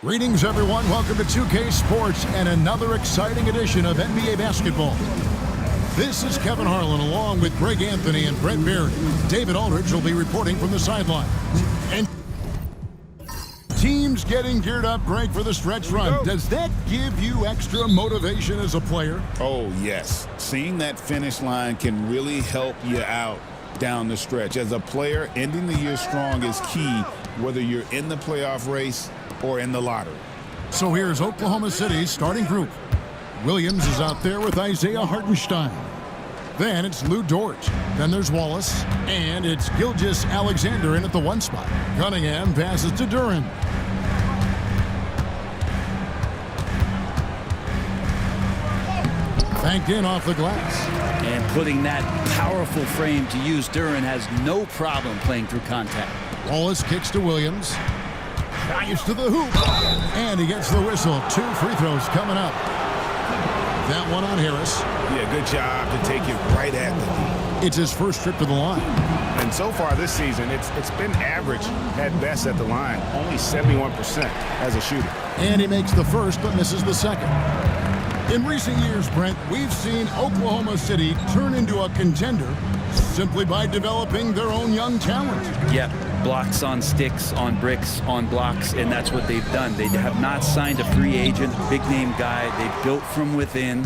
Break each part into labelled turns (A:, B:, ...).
A: Greetings, everyone. Welcome to 2K Sports and another exciting edition of NBA basketball. This is Kevin Harlan along with Greg Anthony and Brent Barry. David Aldridge will be reporting from the sideline. And teams getting geared up, Greg, for the stretch run. Does that give you extra motivation as a player?
B: Oh, yes. Seeing that finish line can really help you out down the stretch. As a player, ending the year strong is key, whether you're in the playoff race or in the lottery.
A: So here's Oklahoma City's starting group. Williams is out there with Isaiah Hartenstein. Then it's Lou Dort. Then there's Wallace. And it's Gilgeous-Alexander in at the 1 spot. Cunningham passes to Duren. Banked in off the glass.
C: And putting that powerful frame to use, Duren has no problem playing through contact.
A: Wallace kicks to Williams. Drives to the hoop. And he gets the whistle. 2 free throws coming up. That one on Harris.
B: Yeah, good job to take it right at the knee.
A: It's his first trip to the line.
D: And so far this season, it's been average at best at the line. Only 71% as a shooter.
A: And he makes the first but misses the second. In recent years, Brent, we've seen Oklahoma City turn into a contender simply by developing their own young talent.
C: Yep, blocks on sticks, on bricks, on blocks, and that's what they've done. They have not signed a free agent, big-name guy. They've built from within.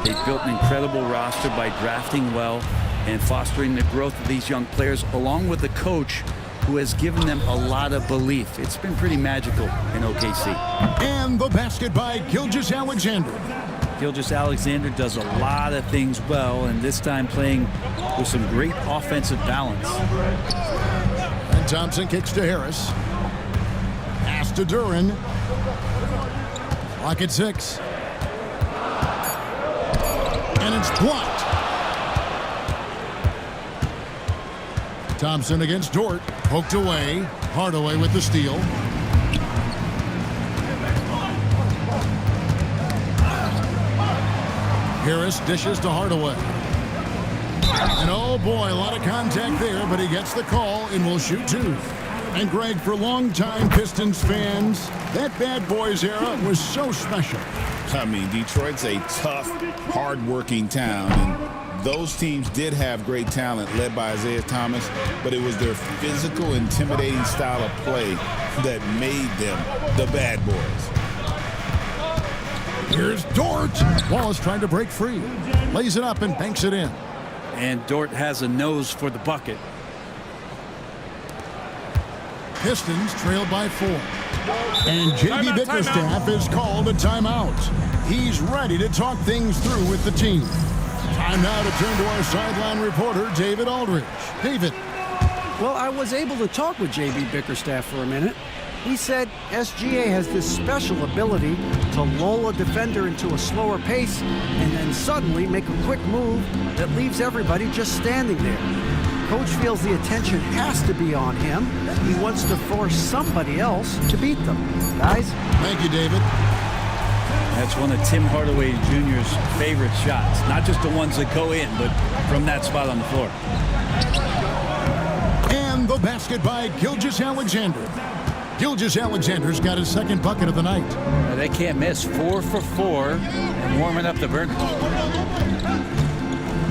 C: They've built an incredible roster by drafting well and fostering the growth of these young players, along with the coach who has given them a lot of belief. It's been pretty magical in OKC.
A: And the basket by Gilgeous-Alexander.
C: Gilgeous-Alexander does a lot of things well, and this time playing with some great offensive balance.
A: And Thompson kicks to Harris. Pass to Duren. Clock at 6. And it's blocked. Thompson against Dort. Poked away. Hardaway with the steal. Harris dishes to Hardaway. And oh boy, a lot of contact there, but he gets the call and will shoot 2. And Greg, for longtime Pistons fans, that bad boys era was so special.
B: I mean, Detroit's a tough, hard-working town, and those teams did have great talent led by Isaiah Thomas, but it was their physical, intimidating style of play that made them the bad boys.
A: Here's Dort. Wallace trying to break free. Lays it up and banks it in.
C: And Dort has a nose for the bucket.
A: Pistons trailed by 4. And J.B. Bickerstaff is called a timeout. He's ready to talk things through with the team. Time now to turn to our sideline reporter, David Aldridge. David.
E: Well, I was able to talk with J.B. Bickerstaff for a minute. He said SGA has this special ability to lull a defender into a slower pace and then suddenly make a quick move that leaves everybody just standing there. Coach feels the attention has to be on him. He wants to force somebody else to beat them. Guys?
A: Thank you, David.
C: That's one of Tim Hardaway Jr.'s favorite shots. Not just the ones that go in, but from that spot on the floor.
A: And the basket by Gilgeous-Alexander. Gilgeous-Alexander's got his second bucket of the night.
C: They can't miss. 4 for 4 and warming up the burner.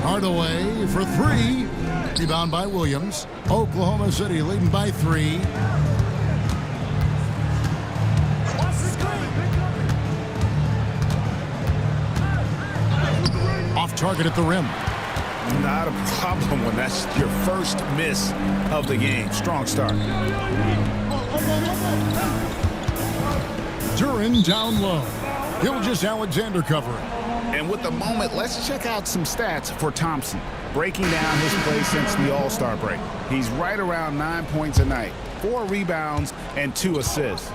A: Hardaway for 3. Rebound by Williams. Oklahoma City leading by 3. Off target at the rim.
D: Not a problem when that's your first miss of the game. Strong start.
A: Duren down low. Gilgeous-Alexander covering.
D: And with the moment, let's check out some stats for Thompson. Breaking down his play since the All-Star break. He's right around 9 points a night, 4 rebounds, and 2 assists.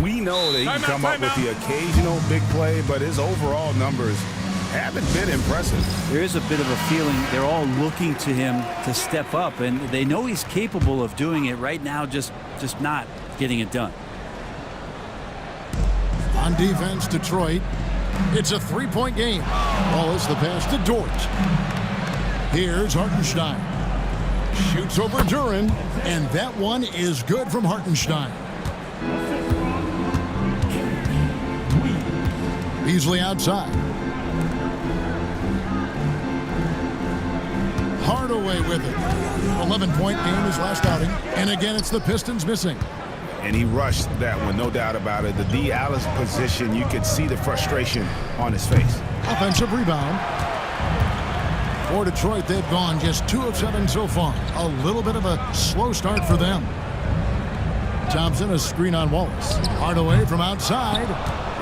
D: We know that he can come up with the occasional big play, but his overall numbers haven't been impressive.
C: There is a bit of a feeling they're all looking to him to step up, and they know he's capable of doing it right now, just not getting it done.
A: On defense, Detroit. It's a 3-point game. Wallace the pass to Dort. Here's Hartenstein. Shoots over Duren, and that one is good from Hartenstein. Beasley outside. Hardaway with it. 11-point game his last outing. And again, it's the Pistons missing.
D: And he rushed that one, no doubt about it. The D. Alice position, you could see the frustration on his face.
A: Offensive rebound. For Detroit, they've gone just 2 of 7 so far. A little bit of a slow start for them. Thompson, a screen on Wallace. Hardaway from outside.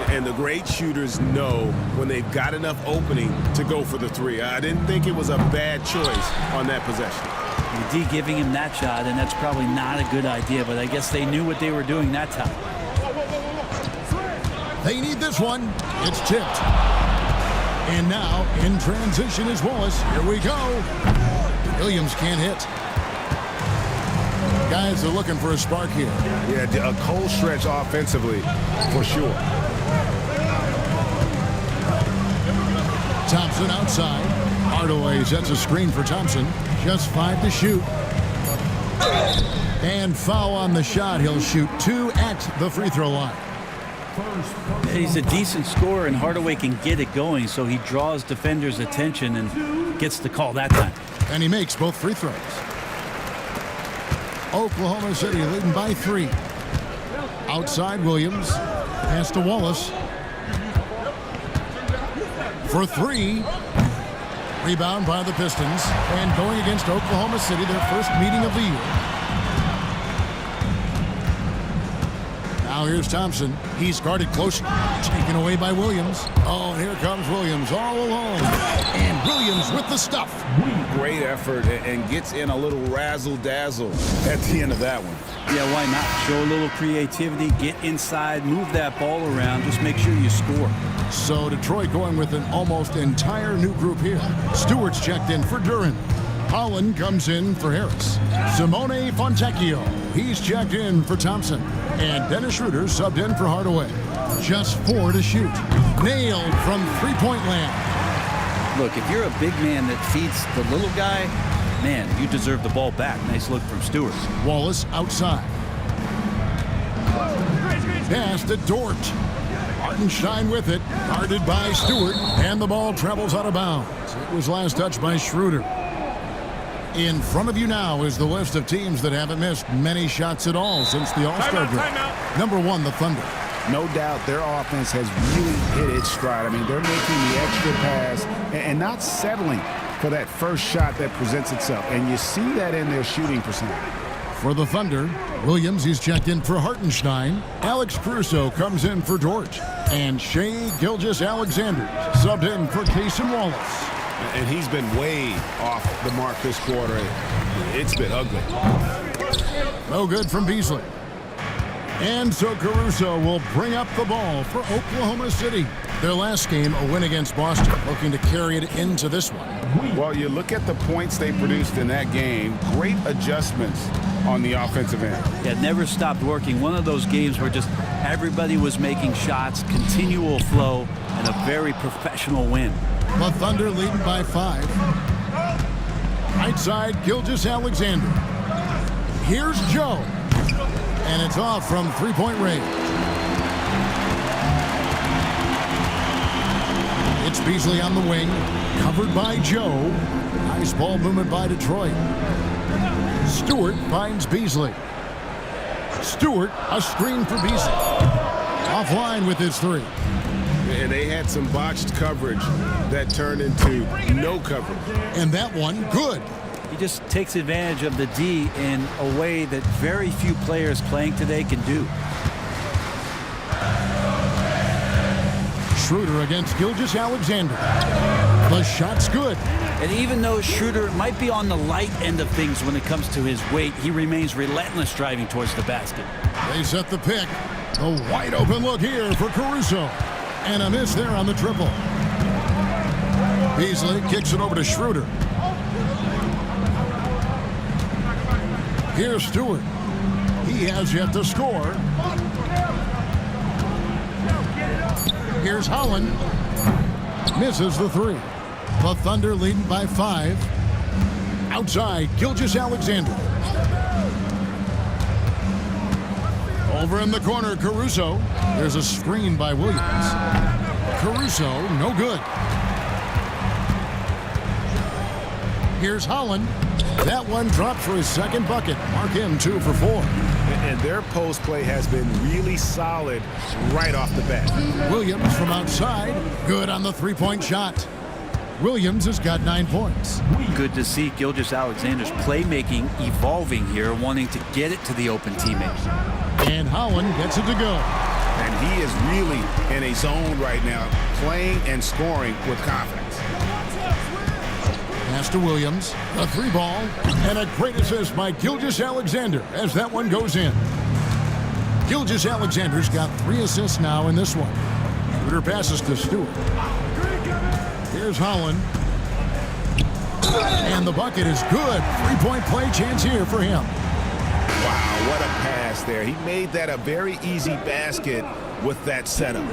F: And the great shooters know when they've got enough opening to go for the three. I didn't think it was a bad choice on that possession.
C: The D giving him that shot, and that's probably not a good idea, but I guess they knew what they were doing that time.
A: They need this one. It's tipped. And now, in transition is Wallace. Here we go. Williams can't hit. Guys are looking for a spark here.
D: Yeah, a cold stretch offensively, for sure.
A: Thompson outside. Hardaway sets a screen for Thompson. Just 5 to shoot. And foul on the shot. He'll shoot 2 at the free throw line.
C: He's a decent scorer, and Hardaway can get it going, so he draws defenders' attention and gets the call that time.
A: And he makes both free throws. Oklahoma City leading by 3. Outside Williams. Pass to Wallace. For 3. Rebound by the Pistons. And going against Oklahoma City, their first meeting of the year. Now here's Thompson. He's guarded close. Taken away by Williams. Oh, and here comes Williams all alone. And Williams with the stuff.
B: Great effort and gets in a little razzle-dazzle at the end of that one.
C: Yeah, why not? Show a little creativity, get inside, move that ball around, just make sure you score.
A: So Detroit going with an almost entire new group here. Stewart's checked in for Duran. Holland comes in for Harris. Simone Fontecchio, he's checked in for Thompson. And Dennis Schroeder subbed in for Hardaway. Just 4 to shoot. Nailed from three-point land.
C: Look, if you're a big man that feeds the little guy, man, you deserve the ball back. Nice look from Stewart.
A: Wallace outside. Pass to Dort. Hartenstein with it. Guarded by Stewart. And the ball travels out of bounds. It was last touched by Schroeder. In front of you now is the list of teams that haven't missed many shots at all since the All-Star break. Number 1, the Thunder.
D: No doubt their offense has really hit its stride. I mean, they're making the extra pass and not settling for that first shot that presents itself. And you see that in their shooting percentage.
A: For the Thunder, Williams, he's checked in for Hartenstein. Alex Caruso comes in for Dort. And Shai Gilgeous-Alexander subbed in for Cason Wallace.
F: And he's been way off the mark this quarter. It's been ugly.
A: No good from Beasley. And so Caruso will bring up the ball for Oklahoma City. Their last game, a win against Boston, looking to carry it into this one.
D: Well, you look at the points they produced in that game. Great adjustments on the offensive end.
C: Yeah, never stopped working. One of those games where just everybody was making shots, continual flow, and a very professional win.
A: The Thunder leading by 5. Right side, Gilgeous-Alexander. Here's Joe. And it's off from three-point range. It's Beasley on the wing. Covered by Joe. Nice ball movement by Detroit. Stewart finds Beasley. Stewart, a screen for Beasley. Offline with his 3.
F: And they had some botched coverage that turned into no coverage.
A: And that one, good.
C: He just takes advantage of the D in a way that very few players playing today can do.
A: Schroeder against Gilgeous-Alexander. The shot's good.
C: And even though Schroeder might be on the light end of things when it comes to his weight, he remains relentless driving towards the basket.
A: They set the pick. A wide open look here for Caruso. And a miss there on the triple. Beasley kicks it over to Schroeder. Here's Stewart. He has yet to score. Here's Holland. Misses the 3. The Thunder leading by 5. Outside, Gilgeous-Alexander. Over in the corner, Caruso. There's a screen by Williams. Caruso, no good. Here's Holland. That one dropped for his second bucket. Mark him 2 for 4.
D: And their post play has been really solid right off the bat.
A: Williams from outside. Good on the three-point shot. Williams has got 9 points.
C: Good to see Gilgeous-Alexander's playmaking evolving here, wanting to get it to the open teammate.
A: And Holland gets it to go.
D: And he is really in a zone right now, playing and scoring with confidence.
A: Pass to Williams, a 3-ball, and a great assist by Gilgeous-Alexander as that one goes in. Gilgeous-Alexander's got 3 assists now in this one. Schroeder passes to Stewart. Here's Holland. And the bucket is good. 3-point play chance here for him.
D: Wow, what a pass there. He made that a very easy basket with that setup.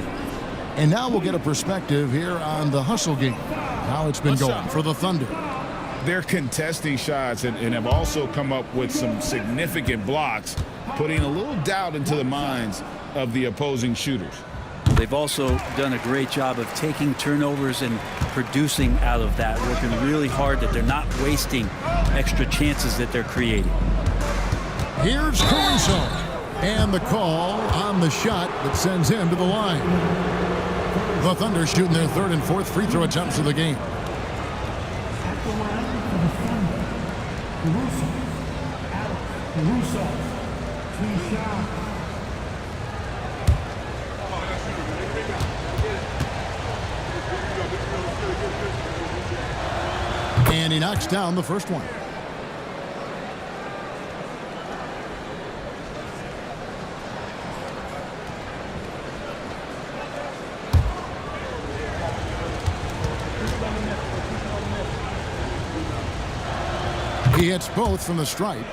A: And now we'll get a perspective here on the hustle game. How it's been going for the Thunder.
B: They're contesting shots and have also come up with some significant blocks, putting a little doubt into the minds of the opposing shooters.
C: They've also done a great job of taking turnovers and producing out of that, working really hard that they're not wasting extra chances that they're creating.
A: Here's Caruso. And the call on the shot that sends him to the line. The Thunder shooting their 3rd and 4th free throw attempts of the game. And he knocks down the first one. He hits both from the stripe.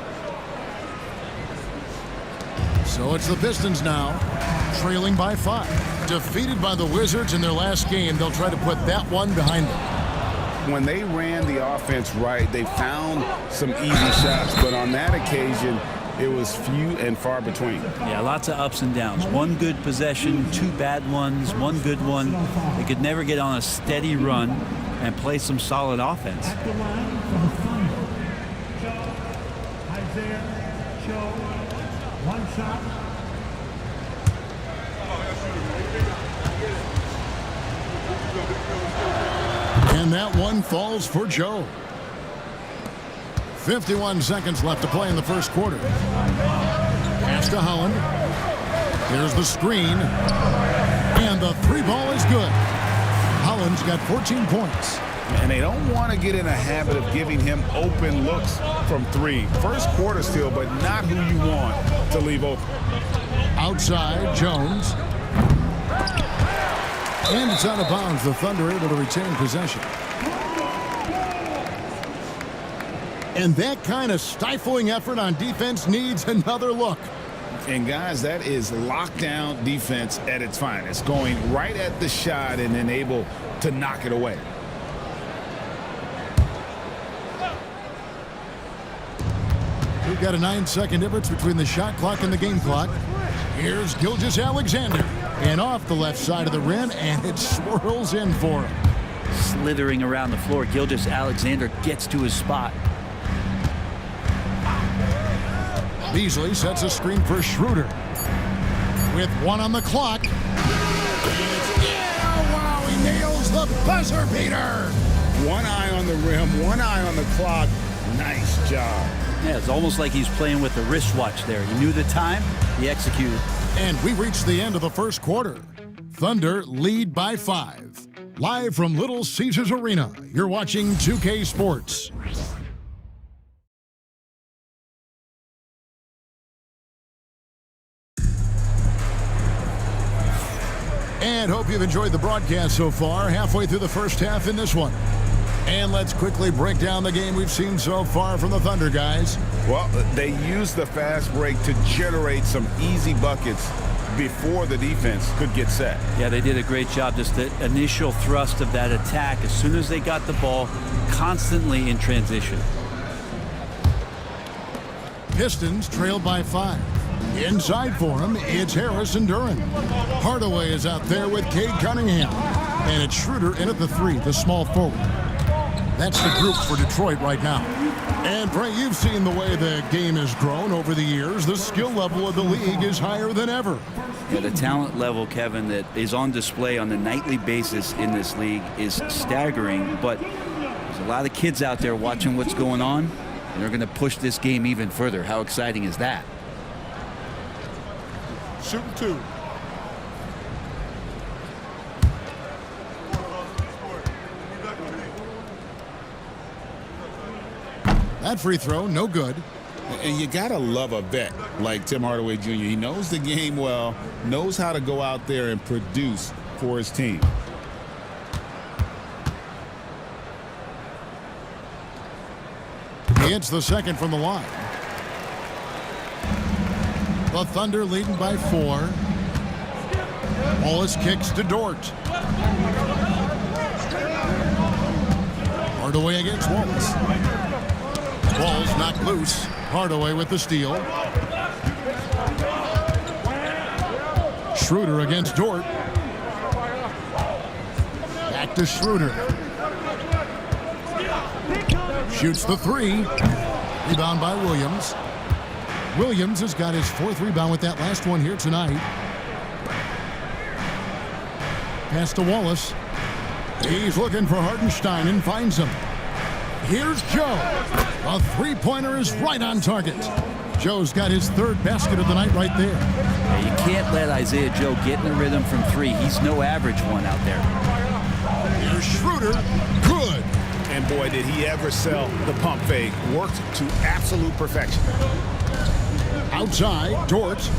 A: So it's the Pistons now, trailing by 5. Defeated by the Wizards in their last game, they'll try to put that one behind them.
D: When they ran the offense right, they found some easy shots, but on that occasion, it was few and far between.
C: Yeah, lots of ups and downs. One good possession, 2 bad ones, 1 good one. They could never get on a steady run and play some solid offense.
A: And that one falls for Joe. 51 seconds left to play in the first quarter. Pass to Holland. Here's the screen. And the 3-ball is good. Holland's got 14 points.
D: And they don't want to get in a habit of giving him open looks from 3. First quarter still, but not who you want to leave open.
A: Outside, Jones. And it's out of bounds. The Thunder able to retain possession. And that kind of stifling effort on defense needs another look.
B: And guys, that is lockdown defense at its finest, going right at the shot and then able to knock it away.
A: We've got a 9-second difference between the shot clock and the game clock. Here's Gilgeous-Alexander. And off the left side of the rim, and it swirls in for him.
C: Slithering around the floor, Gilgeous-Alexander gets to his spot.
A: Beasley sets a screen for Schroeder. With 1 on the clock. Yeah, wow, he nails the buzzer beater.
B: 1 eye on the rim, 1 eye on the clock. Nice job.
C: Yeah, it's almost like he's playing with the wristwatch there. He knew the time, he executed.
A: And we reached the end of the first quarter. Thunder lead by 5. Live from Little Caesars Arena, you're watching 2K Sports. And hope you've enjoyed the broadcast so far, halfway through the first half in this one. And let's quickly break down the game we've seen so far from the Thunder, guys.
D: Well, they used the fast break to generate some easy buckets before the defense could get set.
C: Yeah, they did a great job. Just the initial thrust of that attack, as soon as they got the ball, constantly in transition.
A: Pistons trail by 5. Inside for him, it's Harris and Duran. Hardaway is out there with Cade Cunningham. And it's Schroeder in at the 3, the small forward. That's the group for Detroit right now. And, Bray, you've seen the way the game has grown over the years. The skill level of the league is higher than ever.
C: Yeah, the talent level, Kevin, that is on display on a nightly basis in this league is staggering. But there's a lot of kids out there watching what's going on, and they're going to push this game even further. How exciting is that?
A: Shooting 2. That free throw, no good.
B: And you got to love a vet like Tim Hardaway Jr. He knows the game well, knows how to go out there and produce for his team.
A: He hits the second from the line. The Thunder leading by 4. Wallace kicks to Dort. Hardaway against Wallace. Ball's knocked loose. Hardaway with the steal. Schroeder against Dort. Back to Schroeder. Shoots the 3. Rebound by Williams. Williams has got his 4th rebound with that last one here tonight. Pass to Wallace. He's looking for Hartenstein and finds him. Here's Joe. A 3-pointer is right on target. Joe's got his 3rd basket of the night right there.
C: Yeah, you can't let Isaiah Joe get in the rhythm from 3. He's no average one out there.
A: Here's Schroeder. Good.
D: And boy, did he ever sell the pump fake. Worked to absolute perfection.
A: Outside, Dort.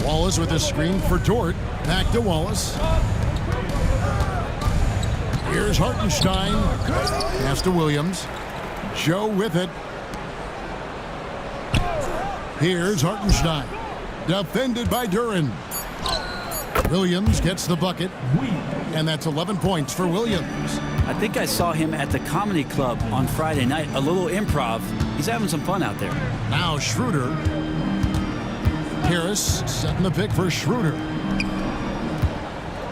A: Wallace with a screen for Dort. Back to Wallace. Here's Hartenstein. Pass to Williams. Joe with it. Here's Hartenstein. Defended by Duran. Williams gets the bucket. And that's 11 points for Williams.
C: I think I saw him at the Comedy Club on Friday night. A little improv. He's having some fun out there.
A: Now Schroeder. Harris setting the pick for Schroeder.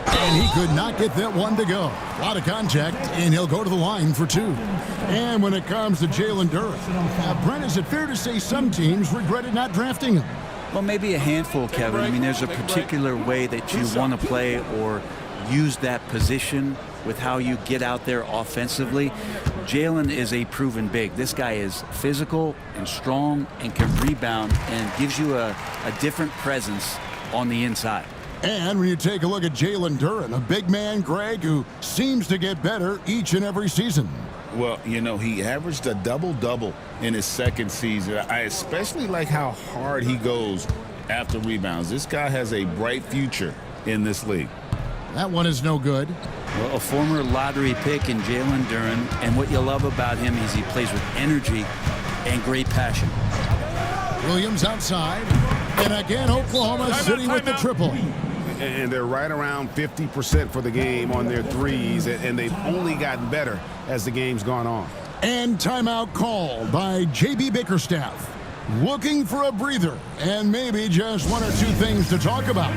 A: And he could not get that one to go. A lot of contact, and he'll go to the line for 2. And when it comes to Jalen Duran, Brent, is it fair to say some teams regretted not drafting him?
C: Well, maybe a handful, Kevin. I mean, there's a particular way that you want to play or use that position with how you get out there offensively. Jalen is a proven big. This guy is physical and strong and can rebound and gives you a different presence on the inside.
A: And when you take a look at Jalen Duran, a big man, Greg, who seems to get better each and every season.
B: Well, you know, he averaged a double-double in his 2nd season. I especially like how hard he goes after rebounds. This guy has a bright future in this league.
A: That one is no good.
C: Well, a former lottery pick in Jalen Duran, and what you love about him is he plays with energy and great passion.
A: Williams outside. And again, Oklahoma City with the triple.
D: And they're right around 50% for the game on their threes, and they've only gotten better as the game's gone on.
A: And timeout called by J.B. Bickerstaff. Looking for a breather and maybe just 1 or 2 things to talk about.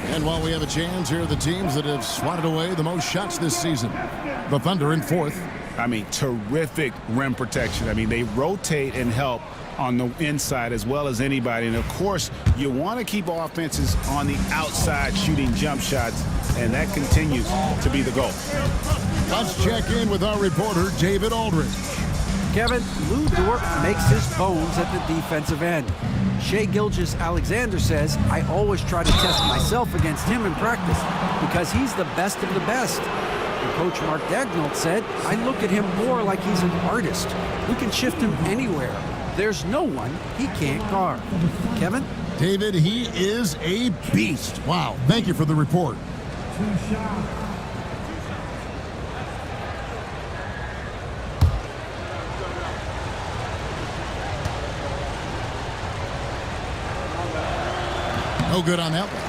A: And while we have a chance, here are the teams that have swatted away the most shots this season. The Thunder in 4th.
D: I mean, terrific rim protection. I mean, they rotate and help on the inside as well as anybody. And, of course, you want to keep offenses on the outside shooting jump shots, and that continues to be the goal.
A: Let's check in with our reporter, David Aldridge.
E: Kevin, Lou Dort makes his bones at the defensive end. Shai Gilgeous-Alexander says, I always try to test myself against him in practice because he's the best of the best. And Coach Mark Daigneault said, I look at him more like he's an artist. We can shift him anywhere. There's no one he can't guard. Kevin?
A: David, he is a beast. Wow, thank you for the report. No good on that one.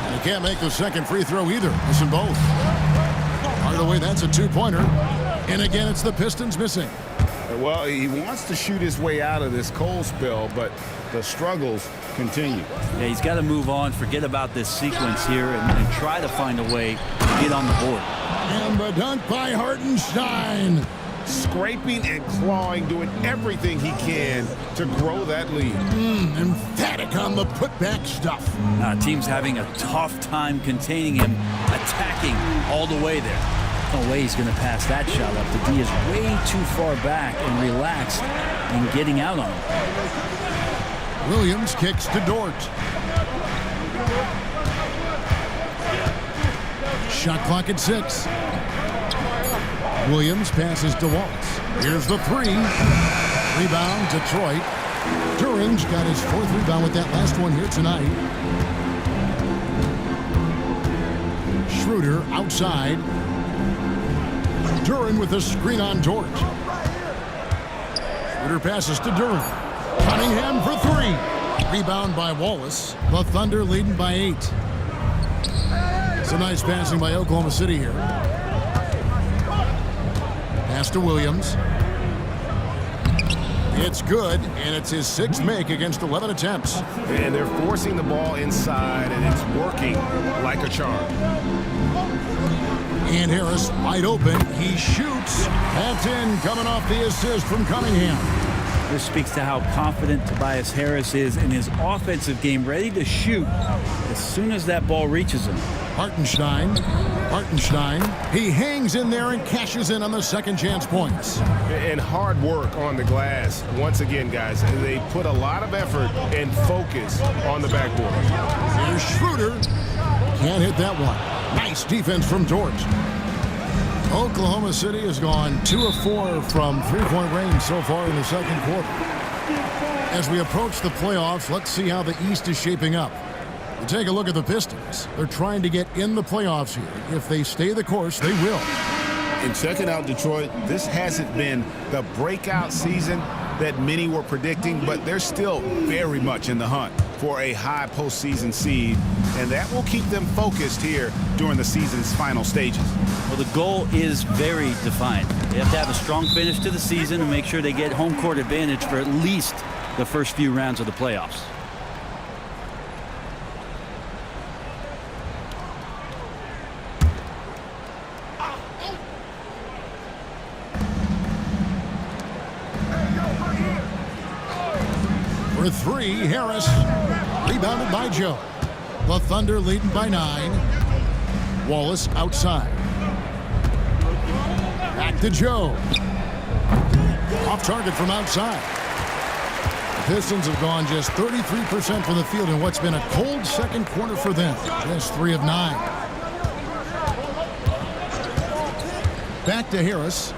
A: And he can't make the second free throw either. Missing both. By the way, that's a two-pointer. And again, it's the Pistons missing.
D: Well, he wants to shoot his way out of this cold spell, but the struggles continue.
C: Yeah, he's got to move on, forget about this sequence here, and try to find a way to get on the board.
A: And the dunk by Hartenstein.
F: Scraping and clawing, doing everything he can to grow that lead.
A: Emphatic on the putback stuff.
C: Team's having a tough time containing him, attacking all the way there. No way he's going to pass that shot up. The D is way too far back and relaxed in getting out on him.
A: Williams kicks to Dort. Shot clock at 6. Williams passes to Wallace. Here's the 3. Rebound, Detroit. Duran's got his 4th rebound with that last one here tonight. Schroeder outside. Duran with a screen on Dort. Schroeder passes to Duran. Cunningham for 3. Rebound by Wallace. The Thunder leading by 8. Some nice passing by Oklahoma City here. Pass to Williams. It's good, and it's his 6th make against 11 attempts.
F: And they're forcing the ball inside, and it's working like a charm.
A: And Harris wide open. He shoots. That's in, coming off the assist from Cunningham.
C: This speaks to how confident Tobias Harris is in his offensive game, ready to shoot as soon as that ball reaches him.
A: Hartenstein. He hangs in there and cashes in on the second chance points.
F: And hard work on the glass. Once again, guys, they put a lot of effort and focus on the backboard.
A: Here's Schroeder. Can't hit that one. Nice defense from Dort. Oklahoma City has gone 2 of 4 from three-point range so far in the second quarter. As we approach the playoffs, let's see how the East is shaping up. You take a look at the Pistons. They're trying to get in the playoffs here. If they stay the course, they will.
D: And checking out Detroit, this hasn't been the breakout season that many were predicting, but they're still very much in the hunt for a high postseason seed, and that will keep them focused here during the season's final stages.
C: Well, the goal is very defined. They have to have a strong finish to the season and make sure they get home court advantage for at least the first few rounds of the playoffs.
A: For 3, Harris. Rebounded by Joe. The Thunder leading by 9. Wallace outside. Back to Joe. Off target from outside. The Pistons have gone just 33% from the field in what's been a cold second quarter for them. Just 3 of 9. Back to Harris.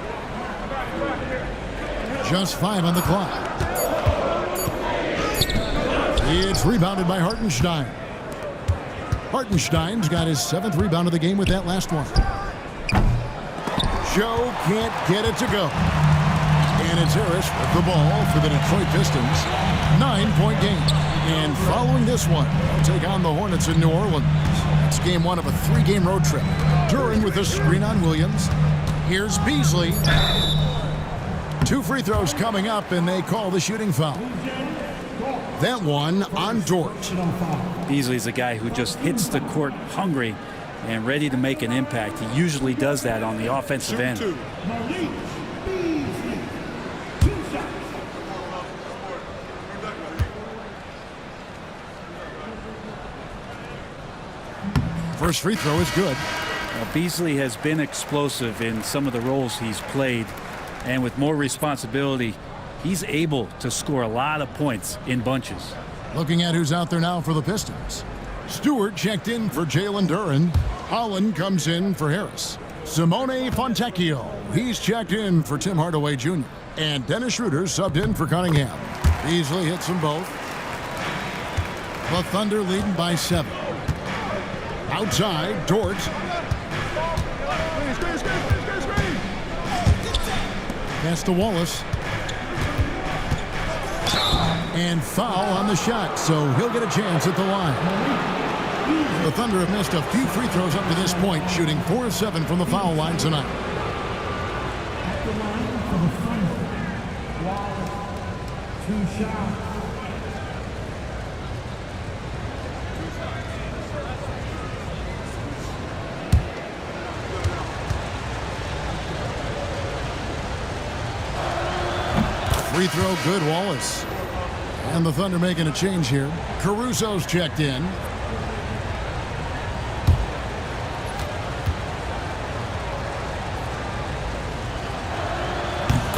A: Just 5 on the clock. It's rebounded by Hartenstein. Hartenstein's got his 7th rebound of the game with that last one. Joe can't get it to go. And it's Harris with the ball for the Detroit Pistons. 9-point game. And following this one, they'll take on the Hornets in New Orleans. It's game 1 of a 3-game road trip. Duran with a screen on Williams. Here's Beasley. 2 free throws coming up, and they call the shooting foul. That one on Dort.
C: Beasley's a guy who just hits the court hungry and ready to make an impact. He usually does that on the offensive end.
A: First free throw is good.
C: Well, Beasley has been explosive in some of the roles he's played, and with more responsibility, he's able to score a lot of points in bunches.
A: Looking at who's out there now for the Pistons. Stewart checked in for Jalen Duren. Holland comes in for Harris. Simone Fontecchio, he's checked in for Tim Hardaway Jr. And Dennis Schroeder subbed in for Cunningham. Beasley hits them both. The Thunder leading by 7. Outside, Dort. Pass to Wallace. And foul on the shot, so he'll get a chance at the line. The Thunder have missed a few free throws up to this point, shooting 4 of 7 from the foul line tonight.
G: At the line for the Thunder, Wallace, 2 shots.
A: Free throw good, Wallace. And the Thunder making a change here. Caruso's checked in.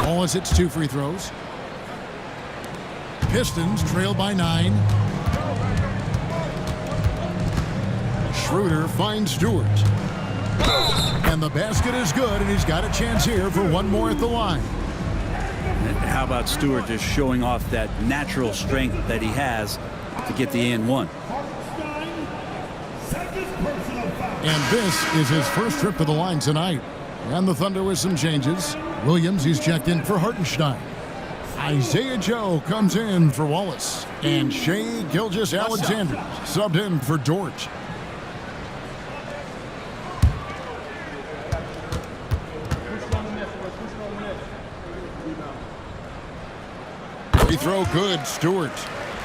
A: Wallace hits 2 free throws. Pistons trail by 9. Schroeder finds Stewart. And the basket is good, and he's got a chance here for one more at the line.
C: And how about Stewart just showing off that natural strength that he has to get the and one?
A: And this is his first trip to the line tonight. And the Thunder with some changes. Williams, he's checked in for Hartenstein. Isaiah Joe comes in for Wallace. And Shai Gilgeous-Alexander subbed in for Dort. Free throw good, Stewart.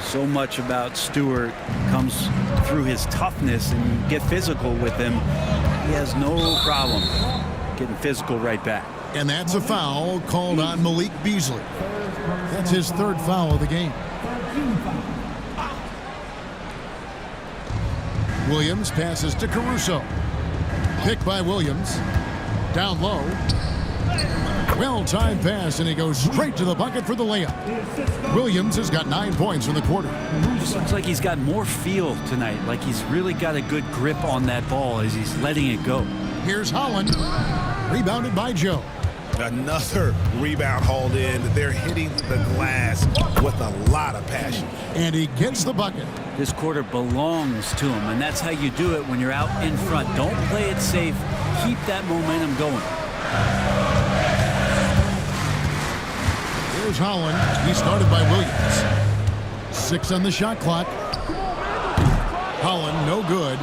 C: So much about Stewart comes through his toughness, and you get physical with him. He has no problem getting physical right back.
A: And that's a foul called on Malik Beasley. That's his 3rd foul of the game. Williams passes to Caruso. Picked by Williams. Down low. Well-timed pass, and he goes straight to the bucket for the layup. Williams has got 9 points in the quarter.
C: Just looks like he's got more feel tonight, like he's really got a good grip on that ball as he's letting it go.
A: Here's Holland. Rebounded by Joe.
F: Another rebound hauled in. They're hitting the glass with a lot of passion.
A: And he gets the bucket.
C: This quarter belongs to him, and that's how you do it when you're out in front. Don't play it safe. Keep that momentum going.
A: Here's Holland. He started by Williams. 6 on the shot clock. Holland, no good.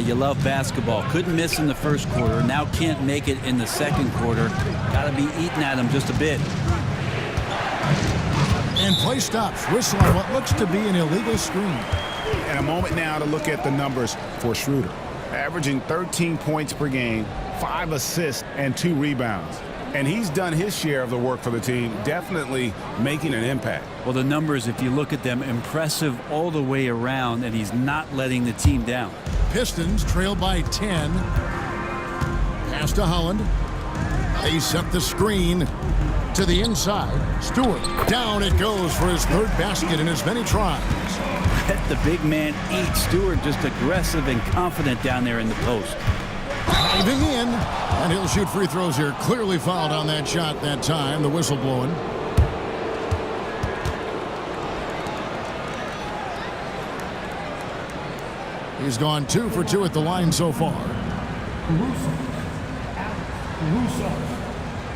C: You love basketball. Couldn't miss in the first quarter. Now can't make it in the second quarter. Got to be eating at him just a bit.
A: And play stops. Whistle on what looks to be an illegal screen.
D: And a moment now to look at the numbers for Schroeder. Averaging 13 points per game, 5 assists, and 2 rebounds. And he's done his share of the work for the team, definitely making an impact.
C: Well, the numbers, if you look at them, impressive all the way around, and he's not letting the team down.
A: Pistons trail by 10. Pass to Holland. They set the screen to the inside. Stewart, down it goes for his 3rd basket in as many tries.
C: Let the big man eat. Stewart just aggressive and confident down there in the post.
A: Diving in, and he'll shoot free throws here. Clearly fouled on that shot that time. The whistle blowing. He's gone 2 for 2 at the line so far.
G: Caruso,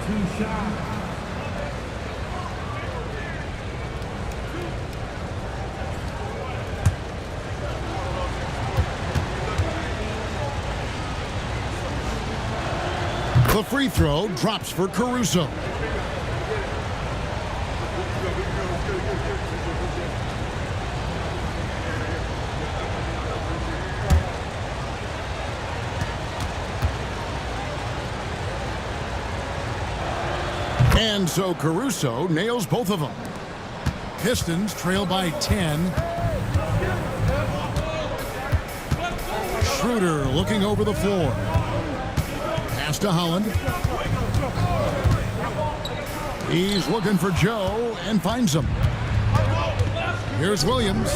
G: 2 shots.
A: The free throw drops for Caruso. And so Caruso nails both of them. Pistons trail by 10. Schroeder looking over the floor. Pass to Holland. He's looking for Joe and finds him. Here's Williams.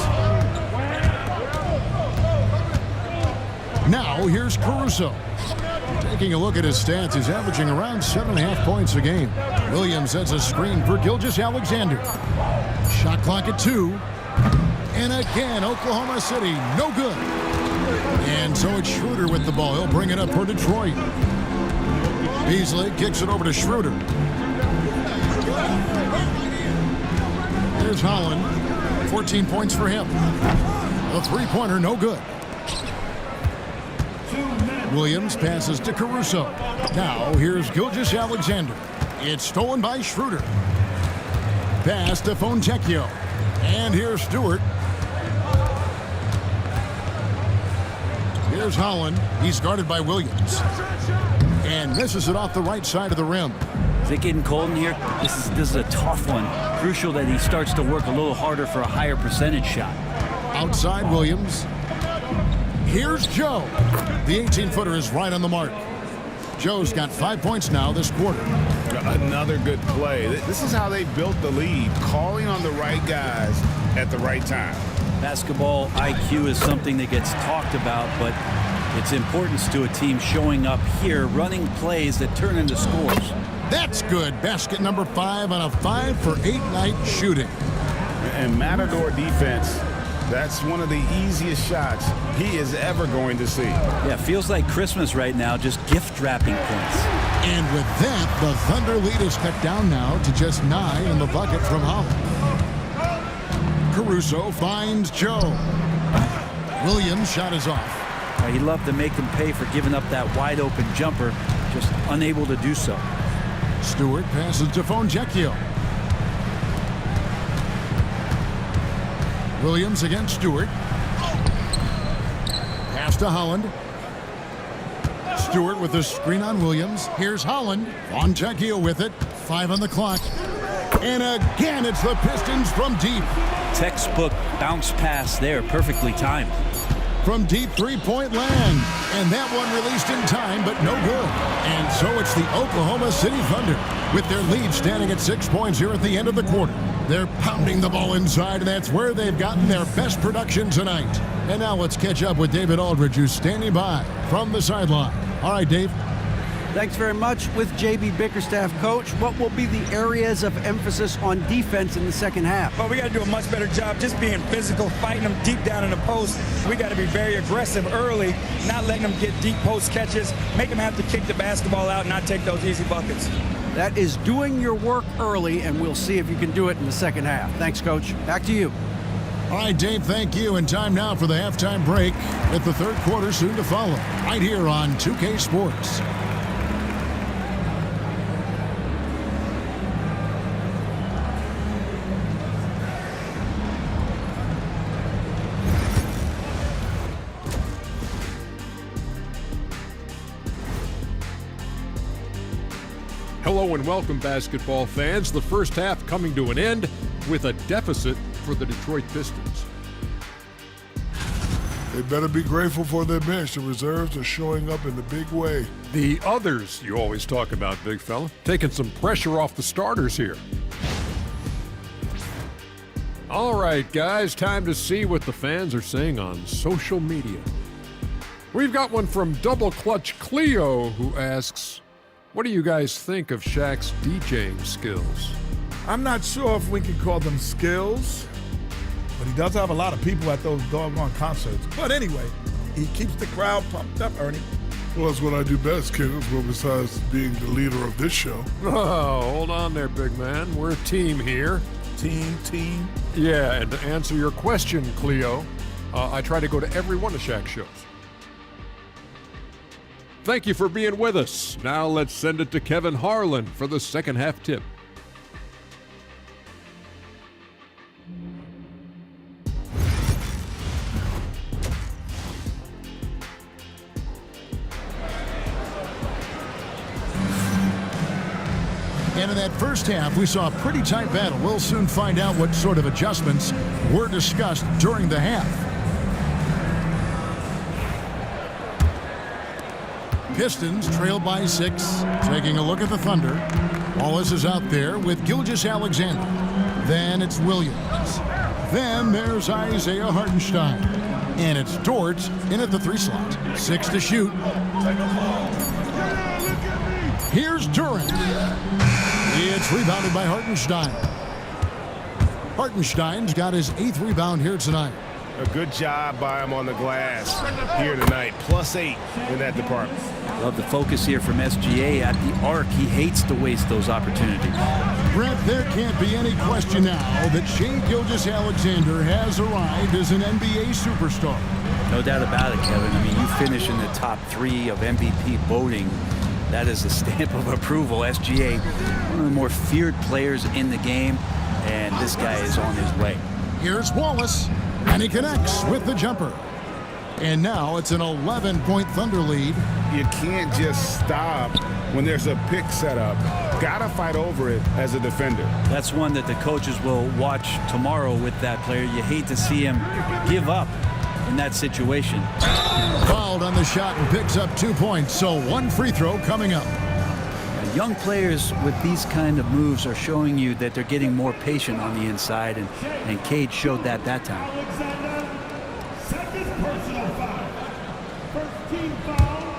A: Now here's Caruso. Taking a look at his stats, he's averaging around 7.5 points a game. Williams sets a screen for Gilgeous-Alexander. Shot clock at 2. And again, Oklahoma City, no good. And so it's Schroeder with the ball. He'll bring it up for Detroit. Beasley kicks it over to Schroeder. Here's Holland. 14 points for him. The three-pointer, no good. Williams passes to Caruso. Now here's Gilgeous-Alexander. It's stolen by Schroeder. Pass to Fontecchio. And here's Stewart. Here's Holland. He's guarded by Williams. And misses it off the right side of the rim.
C: Is it getting cold in here? This is a tough one. Crucial that he starts to work a little harder for a higher percentage shot.
A: Outside Williams. Here's Joe. The 18-footer is right on the mark. Joe's got 5 points now this quarter.
D: Another good play. This is how they built the lead, calling on the right guys at the right time.
C: Basketball IQ is something that gets talked about, but its importance to a team showing up here, running plays that turn into scores.
A: That's good. Basket number 5 on a 5-for-8 night shooting.
D: And Matador defense, that's one of the easiest shots he is ever going to see.
C: Yeah, feels like Christmas right now, just gift wrapping points.
A: And with that, the Thunder lead is cut down now to just 9 in the bucket from Holland. Caruso finds Joe. Williams' shot is off.
C: He'd love to make them pay for giving up that wide open jumper, just unable to do so.
A: Stewart passes to Fontecchio. Williams against Stewart. Pass to Holland. Stewart with the screen on Williams. Here's Holland. Fontecchio with it. 5 on the clock. And again, it's the Pistons from deep.
C: Textbook bounce pass there, perfectly timed.
A: From deep three-point land. And that one released in time, but no good. And so it's the Oklahoma City Thunder with their lead standing at 6 points here at the end of the quarter. They're pounding the ball inside, and that's where they've gotten their best production tonight. And now let's catch up with David Aldridge, who's standing by from the sideline. All right, Dave.
E: Thanks very much. With JB Bickerstaff, Coach, what will be the areas of emphasis on defense in the second half?
H: Well, we got to do a much better job just being physical, fighting them deep down in the post. We got to be very aggressive early, not letting them get deep post catches, make them have to kick the basketball out and not take those easy buckets.
E: That is doing your work early, and we'll see if you can do it in the second half. Thanks, Coach. Back to you.
A: All right, Dave, thank you. And time now for the halftime break with the third quarter soon to follow right here on 2K Sports.
I: Hello and welcome, basketball fans. The first half coming to an end with a deficit for the Detroit Pistons.
J: They better be grateful for their bench. The reserves are showing up in the big way.
I: The others you always talk about, big fella, taking some pressure off the starters here. All right, guys, time to see what the fans are saying on social media. We've got one from Double Clutch Cleo who asks, what do you guys think of Shaq's DJing skills?
K: I'm not sure if we can call them skills, but he does have a lot of people at those doggone concerts. But anyway, he keeps the crowd pumped up, Ernie.
J: Well, that's what I do best, kiddos, well, besides being the leader of this show.
I: Oh, hold on there, big man. We're a team here.
K: Team.
I: Yeah, and to answer your question, Cleo, I try to go to every one of Shaq's shows. Thank you for being with us. Now let's send it to Kevin Harlan for the second half tip.
A: And in that first half, we saw a pretty tight battle. We'll soon find out what sort of adjustments were discussed during the half. Pistons trail by 6. Taking a look at the Thunder. Wallace is out there with Gilgeous-Alexander. Then it's Williams. Then there's Isaiah Hartenstein. And it's Dort in at the 3 slot. 6 to shoot. Here's Durant. It's rebounded by Hartenstein. Hartenstein's got his 8th rebound here tonight.
F: A good job by him on the glass here tonight. +8 in that department.
C: Love the focus here from SGA at the arc. He hates to waste those opportunities.
A: Brent, there can't be any question now that Shai Gilgeous-Alexander has arrived as an NBA superstar.
C: No doubt about it, Kevin. I mean, you finish in the top 3 of MVP voting. That is a stamp of approval. SGA, one of the more feared players in the game, and this guy is on his way.
A: Here's Wallace, and he connects with the jumper. And now it's an 11-point Thunder lead.
F: You can't just stop when there's a pick set up. Gotta fight over it as a defender.
C: That's one that the coaches will watch tomorrow with that player. You hate to see him give up in that situation.
A: Fouled on the shot and picks up 2 points, so 1 free throw coming up.
C: Young players with these kind of moves are showing you that they're getting more patient on the inside, and Cade showed that time.
G: Alexander, second personal foul. First team foul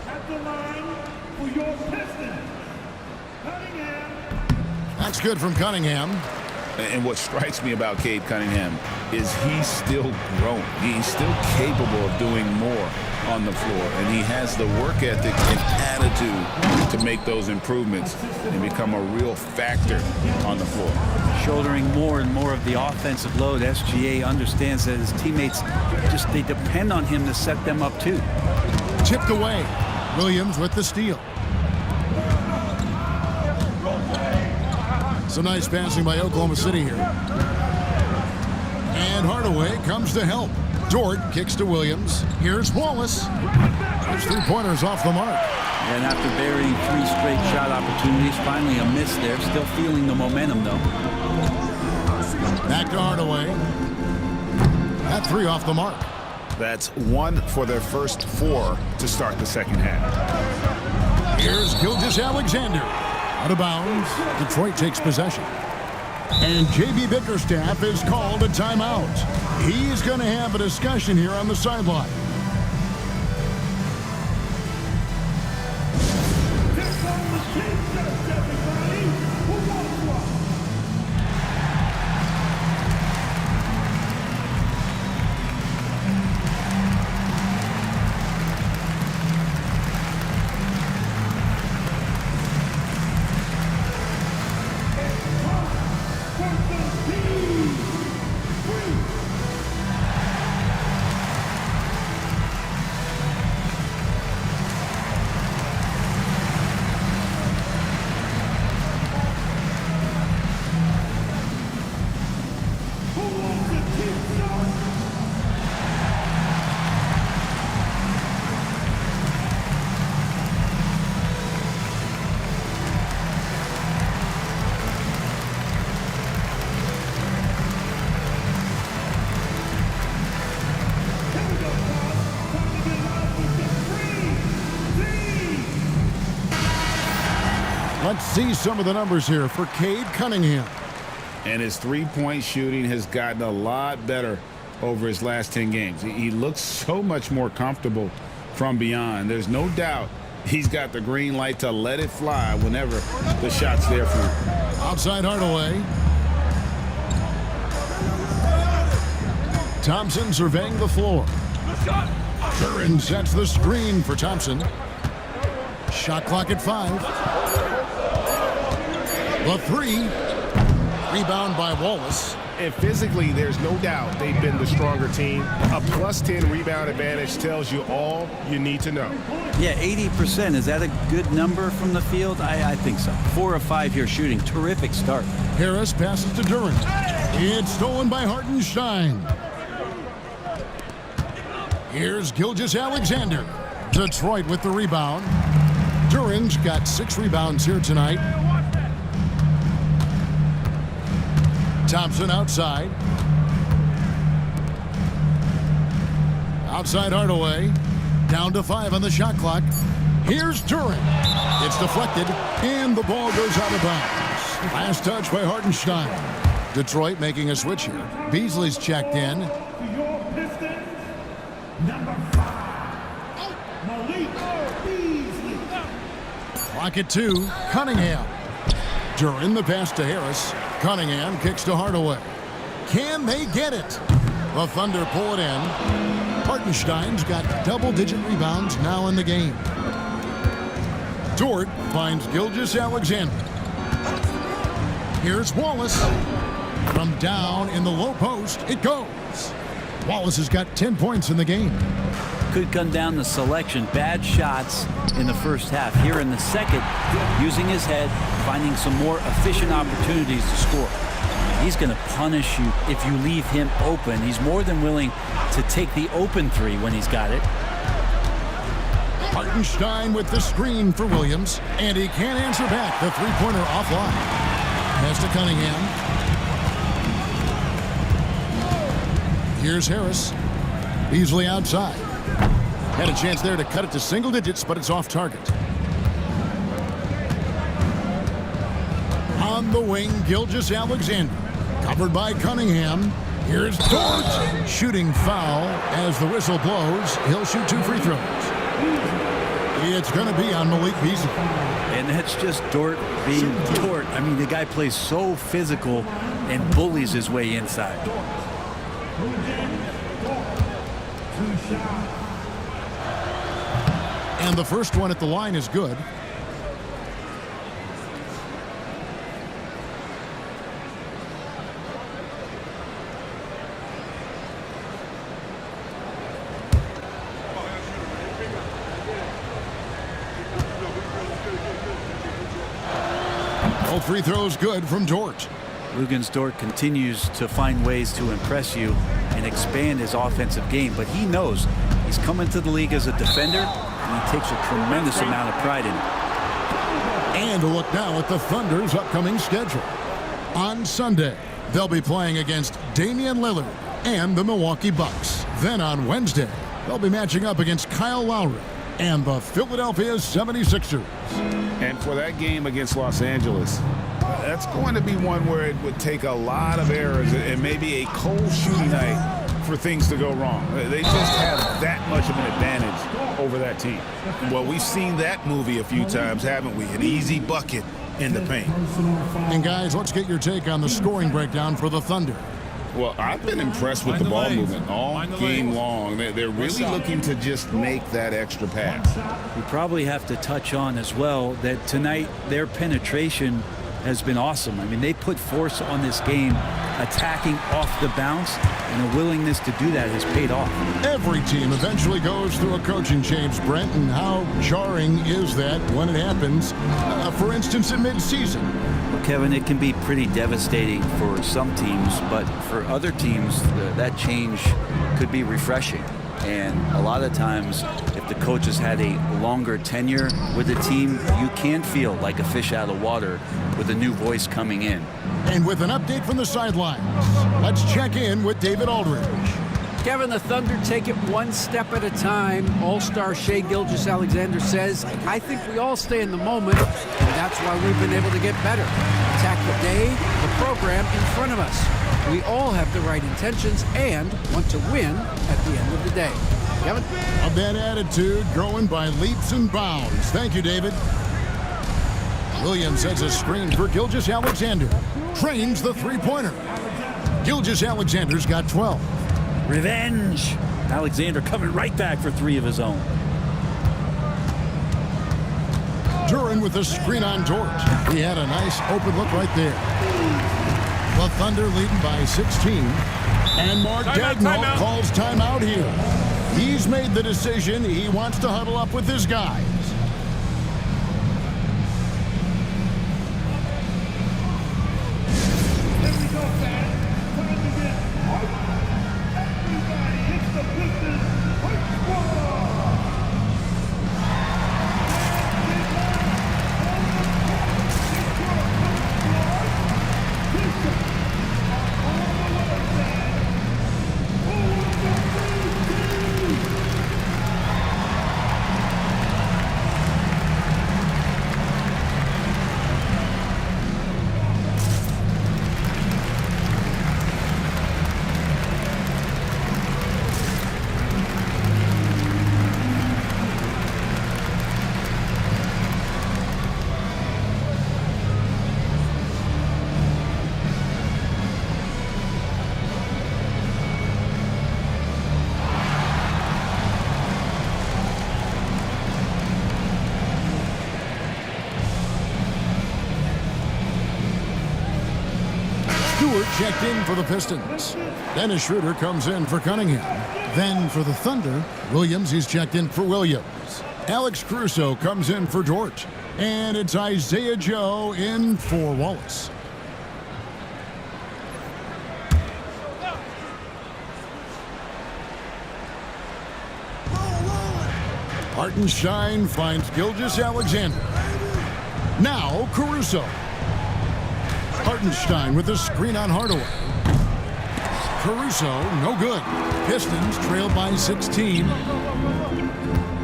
G: at the line for your Pistons. Cunningham.
A: That's good from Cunningham.
B: And what strikes me about Cade Cunningham is he's still growing. He's still capable of doing more on the floor. And he has the work ethic and attitude to make those improvements and become a real factor on the floor.
C: Shouldering more and more of the offensive load, SGA understands that his teammates they depend on him to set them up too.
A: Tipped away. Williams with the steal. Some nice passing by Oklahoma City here. And Hardaway comes to help. Dort kicks to Williams. Here's Wallace. His 3-pointers off the mark.
C: And after burying 3 straight shot opportunities, finally a miss there. Still feeling the momentum, though.
A: Back to Hardaway. That 3 off the mark.
F: That's 1 for their first 4 to start the second half.
A: Here's Gilgeous-Alexander. Out of bounds. Detroit takes possession. And J.B. Bickerstaff is called a timeout. He's going to have a discussion here on the sideline. Let's see some of the numbers here for Cade Cunningham.
B: And his 3-point shooting has gotten a lot better over his last 10 games. He looks so much more comfortable from beyond. There's no doubt he's got the green light to let it fly whenever the shot's there for him.
A: Outside Hardaway. Thompson surveying the floor. Curran sets the screen for Thompson. Shot clock at 5. The 3. Rebound by Wallace.
F: And physically, there's no doubt they've been the stronger team. A +10 rebound advantage tells you all you need to know.
C: Yeah, 80%. Is that a good number from the field? I think so. 4 of 5 here shooting. Terrific start.
A: Harris passes to Durant. It's stolen by Hartenstein. Here's Gilgeous-Alexander. Detroit with the rebound. Duran's got 6 rebounds here tonight. Thompson outside. Outside Hardaway. Down to 5 on the shot clock. Here's Duran. It's deflected, and the ball goes out of bounds. Last touch by Hartenstein. Detroit making a switch here. Beasley's checked in.
G: For your Pistons, number 5, Malik Beasley.
A: Clock at 2. Cunningham. Duran the pass to Harris. Cunningham kicks to Hardaway. Can they get it? The Thunder pull it in. Hartenstein's got double-digit rebounds now in the game. Dort finds Gilgeous-Alexander. Here's Wallace. From down in the low post, it goes. Wallace has got 10 points in the game.
C: Could come down to selection. Bad shots in the first half. Here in the second, using his head, finding some more efficient opportunities to score. He's going to punish you if you leave him open. He's more than willing to take the open 3 when he's got it.
A: Hartenstein with the screen for Williams, and he can't answer back. The three-pointer offline. Pass to Cunningham. Here's Harris. Beasley outside. Had a chance there to cut it to single digits, but it's off target. On the wing, Gilgeous-Alexander. Covered by Cunningham. Here's Dort. Shooting foul as the whistle blows. He'll shoot 2 free throws. It's going to be on Malik Beasley.
C: And that's just Dort being Dort. I mean, the guy plays so physical and bullies his way inside.
A: And the first one at the line is good. All free throws good from Dort.
C: Lugens Dort continues to find ways to impress you and expand his offensive game, but he knows he's coming to the league as a defender, and he takes a tremendous amount of pride in it.
A: And a look now at the Thunder's upcoming schedule. On Sunday, they'll be playing against Damian Lillard and the Milwaukee Bucks. Then on Wednesday, they'll be matching up against Kyle Lowry and the Philadelphia 76ers.
B: And for that game against Los Angeles, that's going to be one where it would take a lot of errors and maybe a cold shooting night for things to go wrong. They just have that much of an advantage over that team. Well, we've seen that movie a few times, haven't we? An easy bucket in the paint.
A: And guys, let's get your take on the scoring breakdown for the Thunder.
B: Well, I've been impressed with the ball movement all game long. They're really looking to just make that extra pass.
C: We probably have to touch on as well that tonight their penetration has been awesome. I mean, they put force on this game, attacking off the bounce, and a willingness to do that has paid off.
A: Every team eventually goes through a coaching change, Brent, and how jarring is that when it happens, for instance, in midseason?
C: Well, Kevin, it can be pretty devastating for some teams, but for other teams, that change could be refreshing. And a lot of times, if the coach has had a longer tenure with the team, you can feel like a fish out of water with a new voice coming in.
A: And with an update from the sidelines, let's check in with David Aldridge.
E: Kevin, the Thunder take it one step at a time. All-star Shai Gilgeous-Alexander says, I think we all stay in the moment, and that's why we've been able to get better. Attack the day, the program in front of us. We all have the right intentions and want to win at the end of the day. Kevin?
A: A bad attitude growing by leaps and bounds. Thank you, David. Williams sets a screen for Gilgeous-Alexander. Trains the three-pointer. Gilgeous-Alexander's got 12.
C: Revenge! Alexander coming right back for 3 of his own.
A: Duran with a screen on Dort. He had a nice open look right there. The Thunder leading by 16. And Mark Daigneault calls timeout here. He's made the decision. He wants to huddle up with his guys. Stewart checked in for the Pistons. Dennis Schroeder comes in for Cunningham. Then for the Thunder, Williams, he's checked in for Williams. Alex Caruso comes in for Dort. And it's Isaiah Joe in for Wallace. Hartenstein finds Gilgeous-Alexander. Now Caruso. Hartenstein with a screen on Hardaway. Caruso, no good. Pistons trail by 16.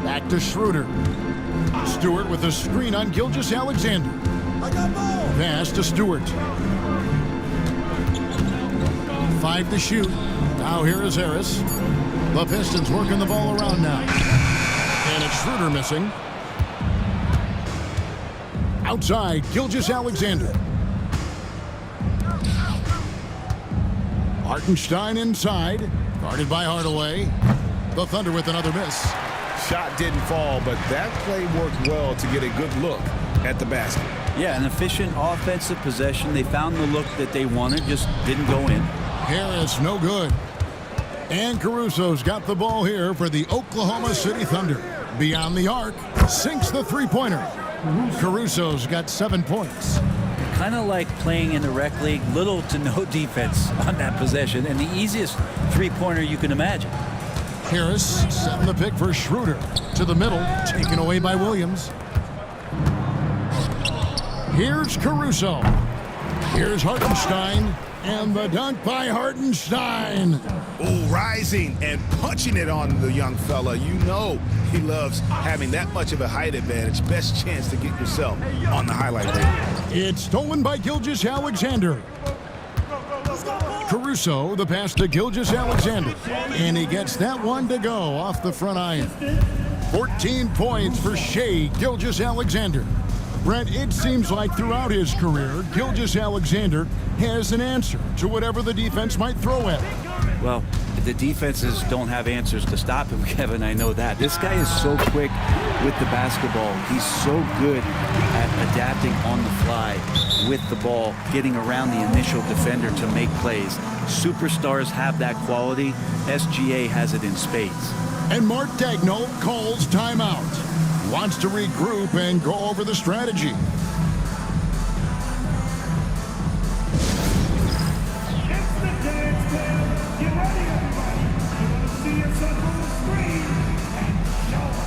A: Back to Schroeder. Stewart with a screen on Gilgeous-Alexander. Pass to Stewart. 5 to shoot. Now here is Harris. The Pistons working the ball around now. And it's Schroeder missing. Outside, Gilgeous-Alexander. Hartenstein inside. Guarded by Hardaway. The Thunder with another miss.
D: Shot didn't fall, but that play worked well to get a good look at the basket.
C: Yeah, an efficient offensive possession. They found the look that they wanted, just didn't go in.
A: Harris, no good. And Caruso's got the ball here for the Oklahoma City Thunder. Beyond the arc, sinks the three-pointer. Caruso's got 7 points.
C: Kind of like playing in the rec league, little to no defense on that possession, and the easiest three-pointer you can imagine.
A: Harris setting the pick for Schroeder. To the middle, taken away by Williams. Here's Caruso. Here's Hartenstein. And the dunk by Hartenstein.
D: Oh, rising and punching it on the young fella. You know he loves having that much of a height advantage. Best chance to get yourself on the highlight reel.
A: It's stolen by Gilgeous-Alexander. Caruso, the pass to Gilgeous-Alexander. And he gets that one to go off the front iron. 14 points for Shai Gilgeous-Alexander. Brent, it seems like throughout his career, Gilgeous-Alexander has an answer to whatever the defense might throw at him.
C: Well, the defenses don't have answers to stop him, Kevin. I know that. This guy is so quick with the basketball. He's so good at adapting on the fly with the ball, getting around the initial defender to make plays. Superstars have that quality. SGA has it in spades.
A: And Mark Daigneault calls timeout. Wants to regroup and go over the strategy.
G: It's the dance band. Get ready, everybody. You want to see yourself on the screen and show us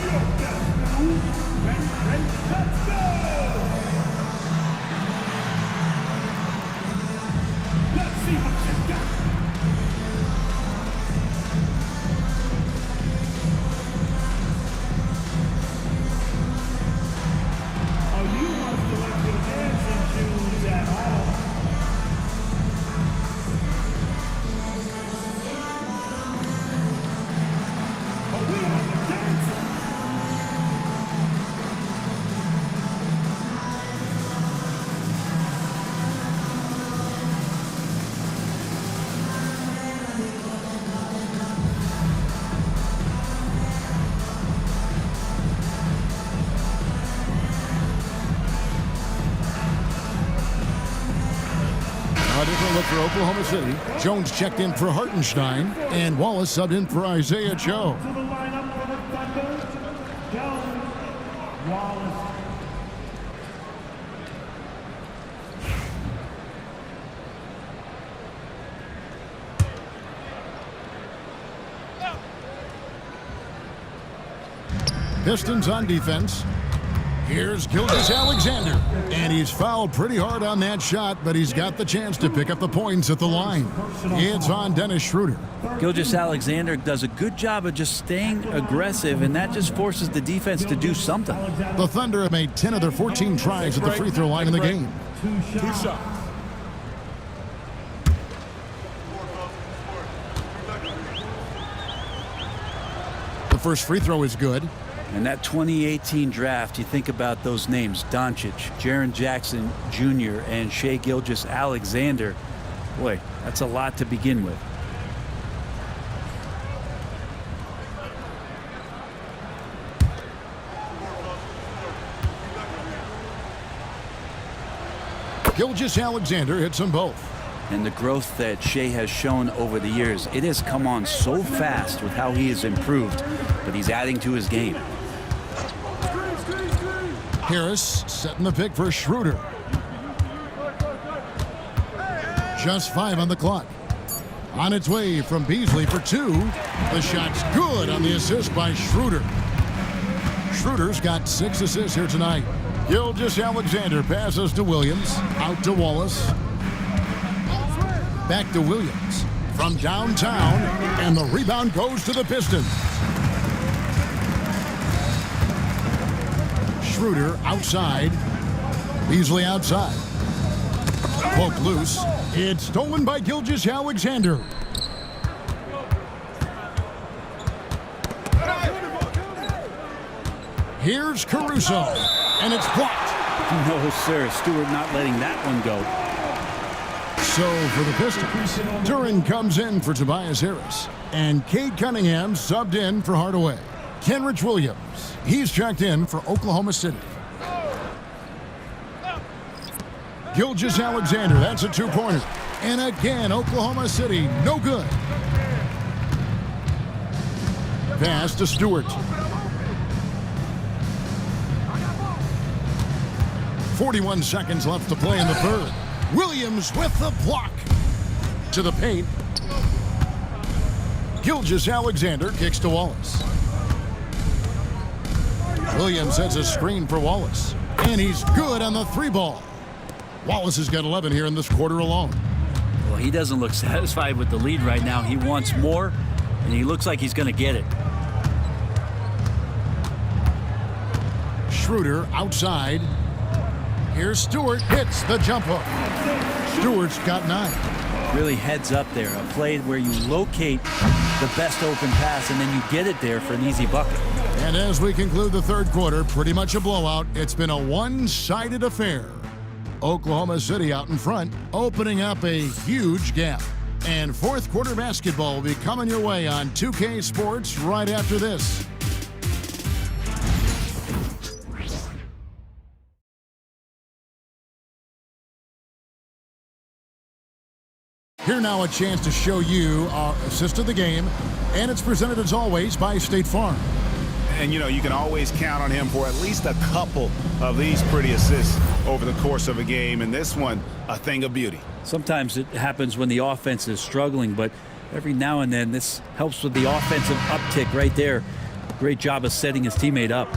G: your best move. Ready, let's go. Let's see what you got.
A: A different look for Oklahoma City. Jones checked in for Hartenstein, and Wallace subbed in for Isaiah Joe.
G: To the lineup for the Thunder, Jones, Wallace.
A: Pistons on defense. Here's Gilgeous-Alexander, and he's fouled pretty hard on that shot, but he's got the chance to pick up the points at the line. It's on Dennis Schroeder.
C: Gilgeous-Alexander does a good job of just staying aggressive, and that just forces the defense to do something.
A: The Thunder have made 10 of their 14 tries at the free throw line in the game.
K: Two shots.
A: The first free throw is good.
C: And that 2018 draft, you think about those names, Doncic, Jaren Jackson Jr., and Shai Gilgeous-Alexander. Boy, that's a lot to begin with.
A: Gilgeous-Alexander hits them both.
C: and the growth that Shea has shown over the years, it has come on so fast with how he has improved, but he's adding to his game.
A: Harris setting the pick for Schroeder. Just 5 on the clock. On its way from Beasley for 2. The shot's good on the assist by Schroeder. Schroeder's got 6 assists here tonight. Gilgeous-Alexander passes to Williams. Out to Wallace. Back to Williams. From downtown. And the rebound goes to the Pistons. Schroeder outside. Beasley outside. Poke loose. It's stolen by Gilgeous-Alexander. Here's Caruso, and it's blocked.
C: No, sir. Stewart not letting that one go.
A: So for the Pistons, Duren comes in for Tobias Harris, and Cade Cunningham subbed in for Hardaway. Kenrich Williams, he's checked in for Oklahoma City. Gilgeous-Alexander, that's a 2-pointer. And again, Oklahoma City, no good. Pass to Stewart. 41 seconds left to play in the third. Williams with the block. To the paint. Gilgeous-Alexander kicks to Wallace. Williams sets a screen for Wallace. And he's good on the 3-ball. Wallace has got 11 here in this quarter alone.
C: Well, he doesn't look satisfied with the lead right now. He wants more, and he looks like he's going to get it.
A: Schroeder outside. Here's Stewart, hits the jump hook. Stewart's got 9.
C: Really heads up there. A play where you locate the best open pass, and then you get it there for an easy bucket.
A: And as we conclude the third quarter, pretty much a blowout. It's been a one-sided affair. Oklahoma City out in front, opening up a huge gap. And fourth quarter basketball will be coming your way on 2K Sports right after this. Here now a chance to show you our assist of the game, and it's presented as always by State Farm.
D: And, you know, you can always count on him for at least a couple of these pretty assists over the course of a game. And this one, a thing of beauty.
C: Sometimes it happens when the offense is struggling, but every now and then this helps with the offensive uptick right there. Great job of setting his teammate up.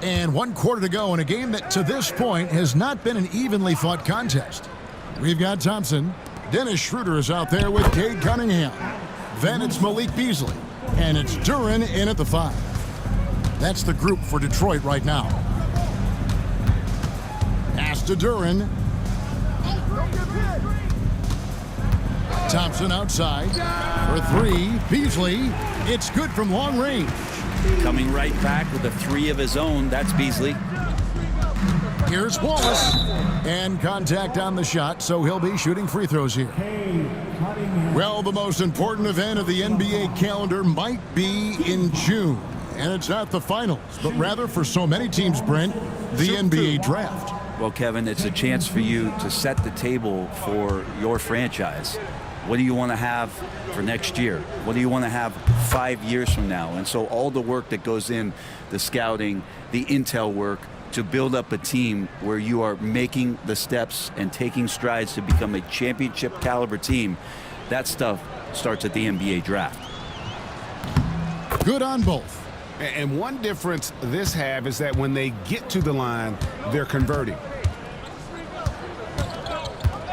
A: And 1 quarter to go in a game that to this point has not been an evenly fought contest. We've got Thompson. Dennis Schroeder is out there with Cade Cunningham. Then it's Malik Beasley. And it's Duren in at the 5. That's the group for Detroit right now. Pass to Duren. Thompson outside for 3. Beasley. It's good from long range.
C: Coming right back with a 3 of his own. That's Beasley.
A: Here's Wallace. And contact on the shot, so he'll be shooting free throws here. Well, the most important event of the NBA calendar might be in June. And it's not the finals, but rather for so many teams, Brent, the NBA draft.
C: Well, Kevin, it's a chance for you to set the table for your franchise. What do you want to have for next year? What do you want to have 5 years from now? And so all the work that goes in, the scouting, the intel work, to build up a team where you are making the steps and taking strides to become a championship caliber team, that stuff starts at the NBA draft.
A: Good on both.
D: And one difference this have is that when they get to the line, they're converting.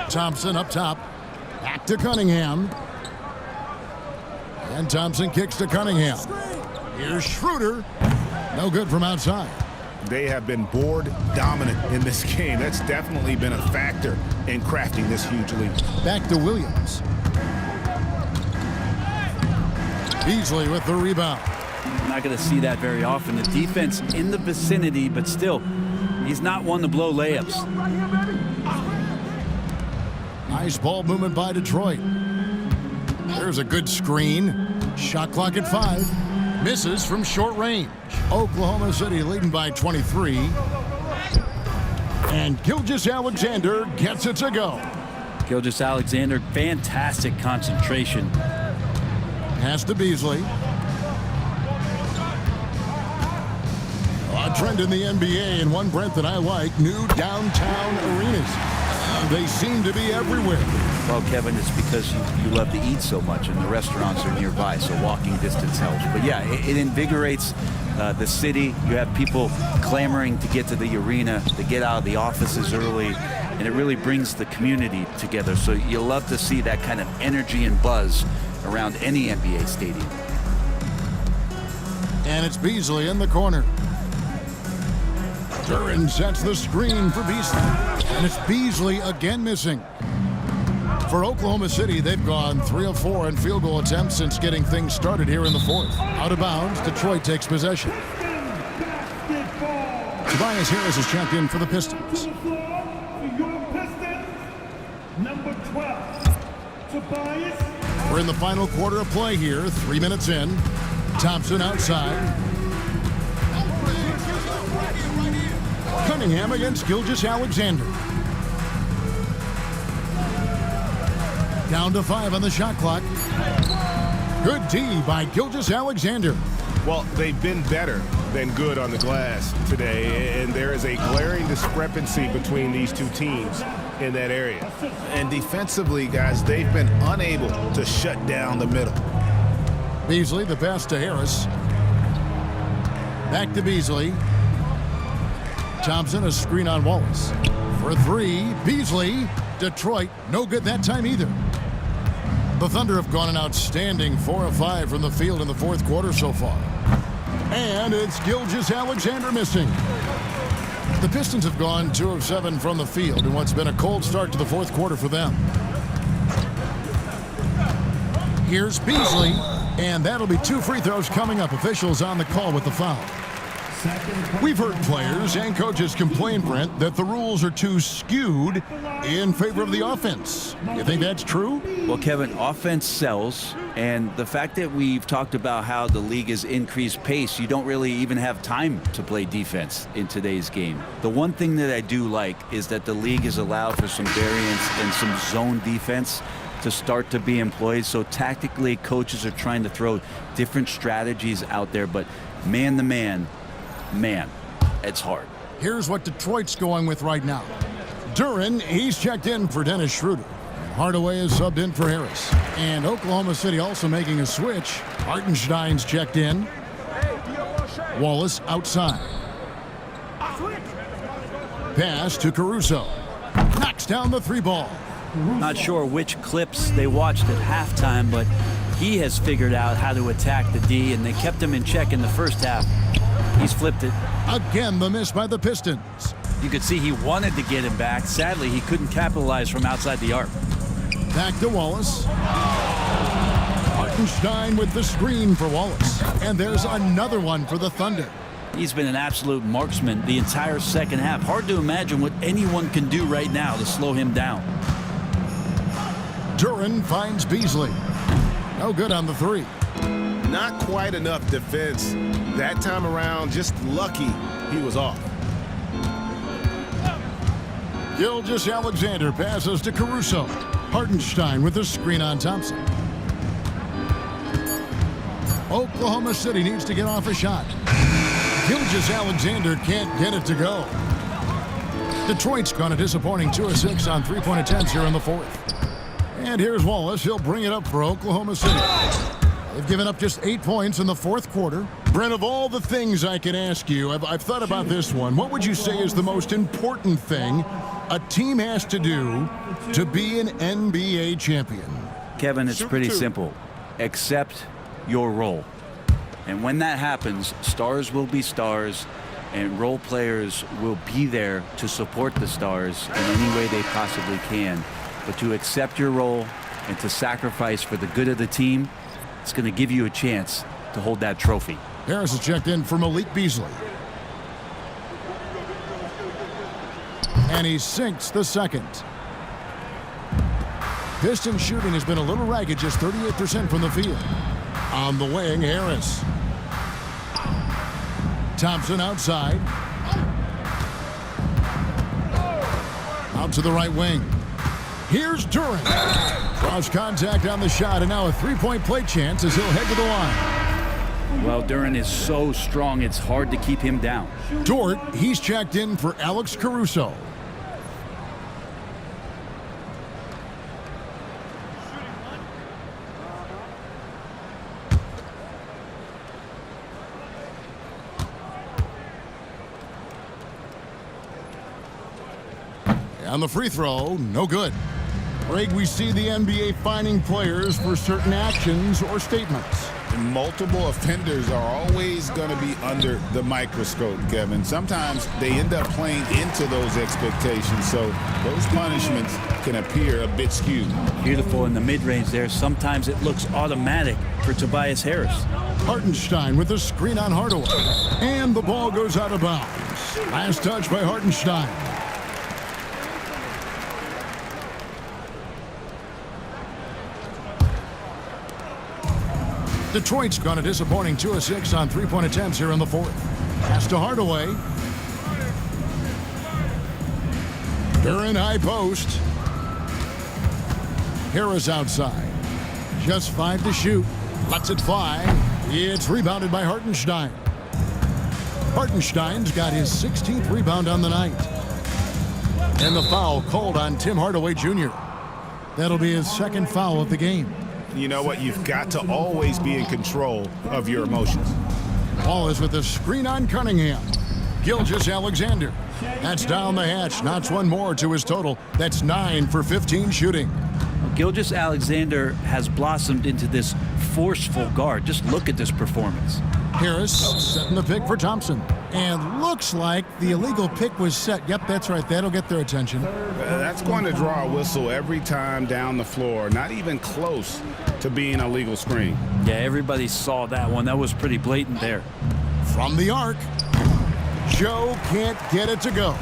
A: Thompson up top. Back to Cunningham. And Thompson kicks to Cunningham. Here's Schroeder. No good from outside.
D: They have been board dominant in this game. That's definitely been a factor in crafting this huge lead.
A: Back to Williams. Beasley with the rebound.
C: Not going to see that very often. The defense in the vicinity, but still, he's not one to blow layups.
A: Nice ball movement by Detroit. There's a good screen. Shot clock at 5. Misses from short range. Oklahoma City leading by 23. And Gilgeous-Alexander gets it to go.
C: Gilgeous-Alexander, fantastic concentration.
A: Pass to Beasley. A trend in the NBA, and one, Brent, that I like, new downtown arenas. They seem to be everywhere.
C: Well, Kevin, it's because you love to eat so much, and the restaurants are nearby, so walking distance helps. But yeah, it invigorates the city. You have people clamoring to get to the arena, to get out of the offices early, and it really brings the community together. So you'll love to see that kind of energy and buzz around any NBA stadium.
A: And it's Beasley in the corner. Duren sets the screen for Beasley. And it's Beasley again missing. For Oklahoma City, they've gone 3 of 4 in field goal attempts since getting things started here in the fourth. Out of bounds, Detroit takes possession. Tobias Harris is checked in for the Pistons.
G: Number 12, Tobias.
A: We're in the final quarter of play here, 3 minutes in. Thompson outside. Cunningham against Gilgeous-Alexander. Down to 5 on the shot clock. Good D by Gilgeous-Alexander.
F: Well, they've been better than good on the glass today, and there is a glaring discrepancy between these two teams in that area.
B: And defensively, guys, they've been unable to shut down the middle.
A: Beasley, the pass to Harris. Back to Beasley. Thompson, a screen on Wallace. For 3, Beasley. Detroit, no good that time either. The Thunder have gone an outstanding 4 of 5 from the field in the fourth quarter so far. And it's Gilgeous-Alexander missing. The Pistons have gone 2 of 7 from the field in what's been a cold start to the fourth quarter for them. Here's Beasley, and that'll be 2 free throws coming up. Officials on the call with the foul. We've heard players and coaches complain, Brent, that the rules are too skewed in favor of the offense. You think that's true?
C: Well, Kevin, offense sells, and the fact that we've talked about how the league has increased pace, you don't really even have time to play defense in today's game. The one thing that I do like is that the league has allowed for some variance and some zone defense to start to be employed. So tactically, coaches are trying to throw different strategies out there, but man to man, it's hard.
A: Here's what Detroit's going with right now. Duren, he's checked in for Dennis Schroeder. Hardaway is subbed in for Harris. And Oklahoma City also making a switch. Hartenstein's checked in. Wallace outside. Pass to Caruso. Knocks down the 3 ball.
L: Not sure which clips they watched at halftime, but he has figured out how to attack the D, and they kept him in check in the first half. He's flipped it.
A: Again, the miss by the Pistons.
L: You could see he wanted to get him back. Sadly, he couldn't capitalize from outside the arc.
A: Back to Wallace. Hartenstein with the screen for Wallace. And there's another one for the Thunder.
L: He's been an absolute marksman the entire second half. Hard to imagine what anyone can do right now to slow him down.
A: Duren finds Beasley. No good on the 3.
F: Not quite enough defense that time around. Just lucky he was off.
A: Gilgeous-Alexander passes to Caruso. Hartenstein with the screen on Thompson. Oklahoma City needs to get off a shot. Gilgeous-Alexander can't get it to go. Detroit's gone a disappointing 2 of 6 on 3-point attempts here in the fourth. And here's Wallace. He'll bring it up for Oklahoma City. They've given up just 8 points in the fourth quarter. Brent, of all the things I could ask you, I've thought about this one. What would you say is the most important thing a team has to do to be an NBA champion?
C: Kevin, it's pretty simple. Accept your role. And when that happens, stars will be stars, and role players will be there to support the stars in any way they possibly can. But to accept your role and to sacrifice for the good of the team, it's going to give you a chance to hold that trophy.
A: Harris is checked in for Malik Beasley. And he sinks the second. Pistons shooting has been a little ragged, just 38% from the field. On the wing, Harris. Thompson outside. Out to the right wing. Here's Duran. Cross contact on the shot, and now a three-point play chance as he'll head to the line.
C: Well, Duran is so strong, it's hard to keep him down.
A: Dort, he's checked in for Alex Caruso. On the free throw, no good. Greg, we see the NBA fining players for certain actions or statements.
B: Multiple offenders are always going to be under the microscope, Kevin. Sometimes they end up playing into those expectations, so those punishments can appear a bit skewed.
L: Beautiful in the mid-range there. Sometimes it looks automatic for Tobias Harris.
A: Hartenstein with a screen on Hardaway. And the ball goes out of bounds. Last touch by Hartenstein. Detroit's gone a disappointing 2 of 6 on three-point attempts here in the fourth. Pass to Hardaway. Duran high post. Harris outside. Just 5 to shoot. Lets it fly. It's rebounded by Hartenstein. Hartenstein's got his 16th rebound on the night. And the foul called on Tim Hardaway Jr. That'll be his second foul of the game.
F: You know what? You've got to always be in control of your emotions.
A: Wallace with a screen on Cunningham. Gilgeous-Alexander. That's down the hatch. Knocks one more to his total. That's 9 for 15 shooting.
L: Gilgeous-Alexander has blossomed into this forceful guard. Just look at this performance.
A: Harris setting the pick for Thompson. And looks like the illegal pick was set. Yep, that's right. That'll get their attention.
F: That's going to draw a whistle every time down the floor. Not even close to being a legal screen.
L: Yeah, everybody saw that one. That was pretty blatant there.
A: From the arc, Joe can't get it to go.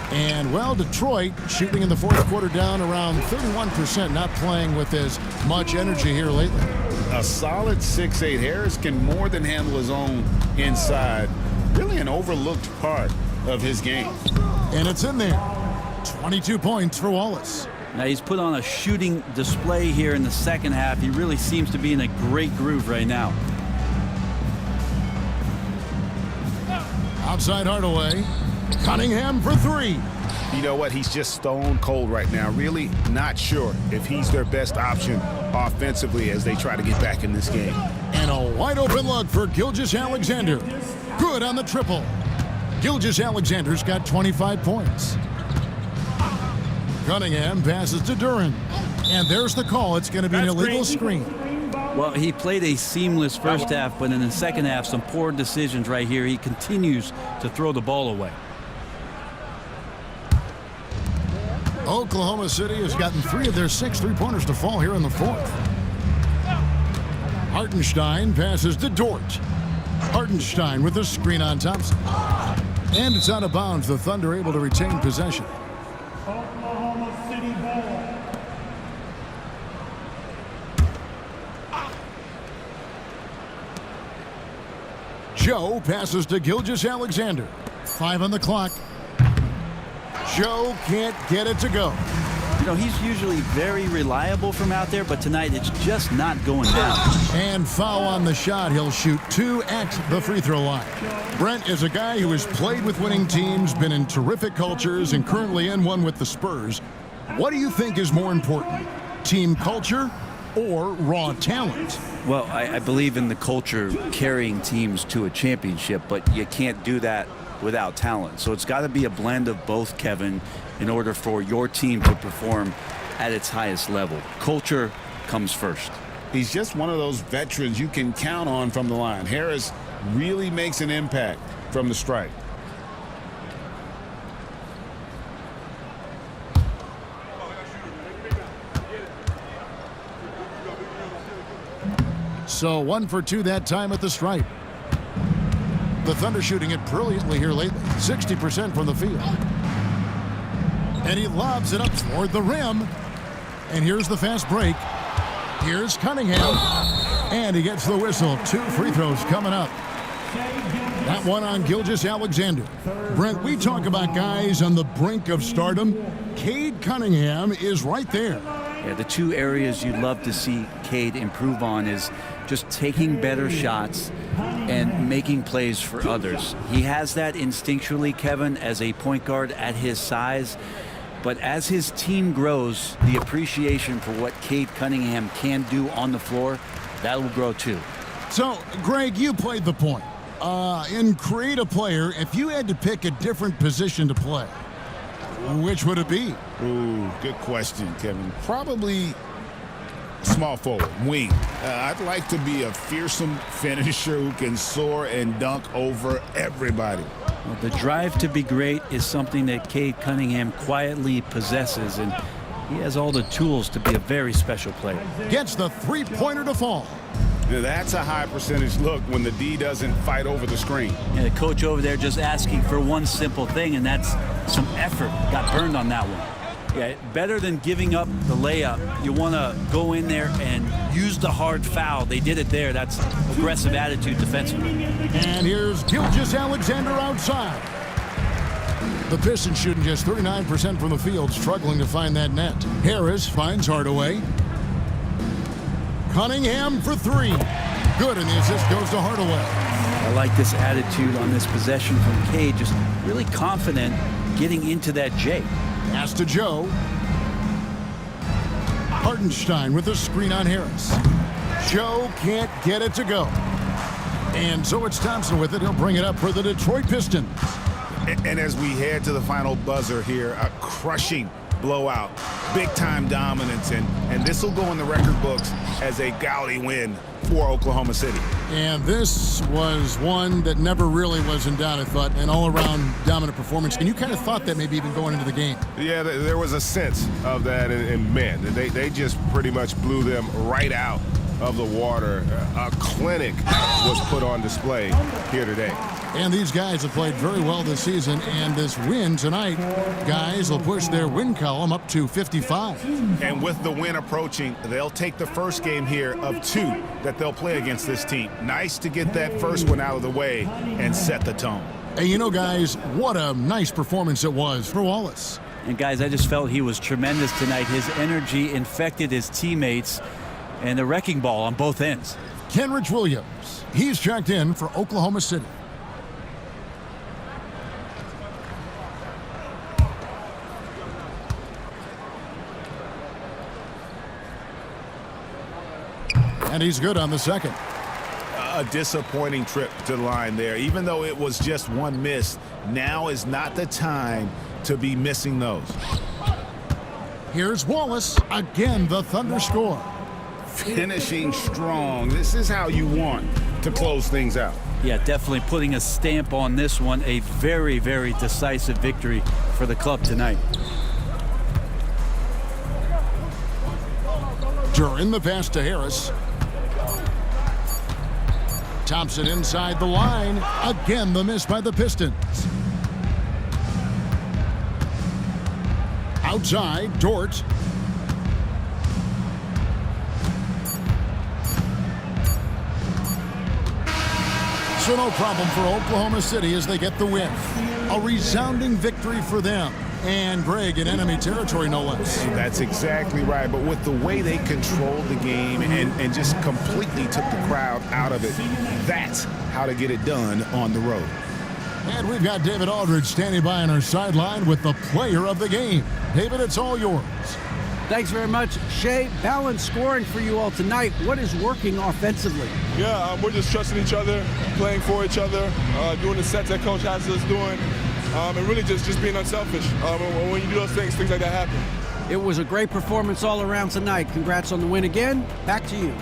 A: And, well, Detroit shooting in the fourth quarter down around 31%, not playing with as much energy here lately.
B: A solid 6'8". Harris can more than handle his own inside. Really an overlooked part of his game.
A: And it's in there. 22 points for Wallace.
L: Now he's put on a shooting display here in the second half. He really seems to be in a great groove right now.
A: Outside Hardaway. Cunningham for 3.
F: You know what? He's just stone cold right now. Really not sure if he's their best option offensively as they try to get back in this game.
A: And a wide open look for Gilgeous-Alexander. Good on the triple. Gilgeous-Alexander's got 25 points. Cunningham passes to Duran. And there's the call. It's going to be an illegal screen.
L: Well, he played a seamless first half, but in the second half, some poor decisions right here. He continues to throw the ball away.
A: Oklahoma City has gotten 3 of their 6 three-pointers to fall here in the fourth. Hartenstein passes to Dort. Hartenstein with a screen on Thompson. And it's out of bounds. The Thunder able to retain possession.
G: Oklahoma City ball.
A: Joe passes to Gilgeous-Alexander. 5 on the clock. Joe can't get it to go.
L: You know, he's usually very reliable from out there, but tonight it's just not going down.
A: And foul on the shot. He'll shoot 2 at the free throw line. Brent is a guy who has played with winning teams, been in terrific cultures, and currently in one with the Spurs. What do you think is more important, team culture or raw talent?
C: Well, I believe in the culture carrying teams to a championship, but you can't do that without talent. So it's got to be a blend of both, Kevin, in order for your team to perform at its highest level. Culture comes first.
B: He's just one of those veterans you can count on from the line. Harris really makes an impact from the stripe.
A: So 1 for 2 that time at the stripe. The Thunder shooting it brilliantly here lately. 60% from the field. And he lobs it up toward the rim. And here's the fast break. Here's Cunningham. And he gets the whistle. 2 free throws coming up. That one on Gilgeous Alexander. Brent, we talk about guys on the brink of stardom. Cade Cunningham is right there.
C: Yeah, the two areas you'd love to see Cade improve on is just taking better shots and making plays for others. He has that instinctually, Kevin, as a point guard at his size. But as his team grows, the appreciation for what Cade Cunningham can do on the floor, that will grow too.
A: So, Greg, you played the point. In Create a Player, if you had to pick a different position to play, which would it be?
B: Ooh, good question, Kevin. Probably small forward, wing. I'd like to be a fearsome finisher who can soar and dunk over everybody.
C: Well, the drive to be great is something that Cade Cunningham quietly possesses, and he has all the tools to be a very special player.
A: Gets the three-pointer to fall.
F: That's a high percentage look when the D doesn't fight over the screen.
L: And the coach over there just asking for one simple thing, and that's some effort. Got burned on that one. Yeah, better than giving up the layup. You want to go in there and use the hard foul. They did it there. That's aggressive attitude defensively.
A: And here's Gilgeous Alexander outside. The Pistons shooting just 39% from the field, struggling to find that net. Harris finds Hardaway. Cunningham for three. Good, and the assist goes to Hardaway.
C: I like this attitude on this possession from Cade, just really confident getting into that J.
A: Pass to Joe. Hartenstein with a screen on Harris. Joe can't get it to go. And so it's Thompson with it. He'll bring it up for the Detroit Pistons.
F: And as we head to the final buzzer here, a crushing blowout, big-time dominance, and this will go in the record books as a gaudy win for Oklahoma City.
A: And this was one that never really was in doubt, I thought, an all-around dominant performance. And you kind of thought that maybe even going into the game.
F: Yeah, there was a sense of that, and man, they just pretty much blew them right out of the water. A clinic was put on display here today.
A: And these guys have played very well this season, and this win tonight, guys will push their win column up to 55.
F: And with the win approaching, they'll take the first game here of two that they'll play against this team. Nice to get that first one out of the way and set the tone.
A: And you know, guys, what a nice performance it was for Wallace.
L: And guys, I just felt he was tremendous tonight. His energy infected his teammates, and the wrecking ball on both ends.
A: Kenrich Williams, he's checked in for Oklahoma City. And he's good on the second.
F: A disappointing trip to the line there. Even though it was just one miss, now is not the time to be missing those.
A: Here's Wallace. Again, the Thunder score.
F: Finishing strong. This is how you want to close things out.
L: Yeah, definitely putting a stamp on this one. A very, very decisive victory for the club tonight.
A: During the pass to Harris. Thompson inside the line. Again, the miss by the Pistons. Outside, Dort. So no problem for Oklahoma City as they get the win. A resounding victory for them. And Greg in enemy territory, no less.
F: That's exactly right. But with the way they controlled the game and just completely took the crowd out of it, that's how to get it done on the road.
A: And we've got David Aldridge standing by on our sideline with the player of the game. David, it's all yours.
E: Thanks very much, Shea. Balanced scoring for you all tonight. What is working offensively?
M: Yeah, we're just trusting each other, playing for each other, doing the sets that Coach has us doing, and really just being unselfish. When you do those things like that happen.
E: It was a great performance all around tonight. Congrats on the win again. Back to you.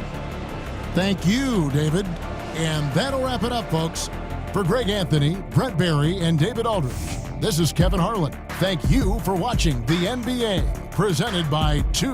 A: Thank you, David. And that'll wrap it up, folks. For Greg Anthony, Brett Barry, and David Aldridge, this is Kevin Harlan. Thank you for watching the NBA, presented by 2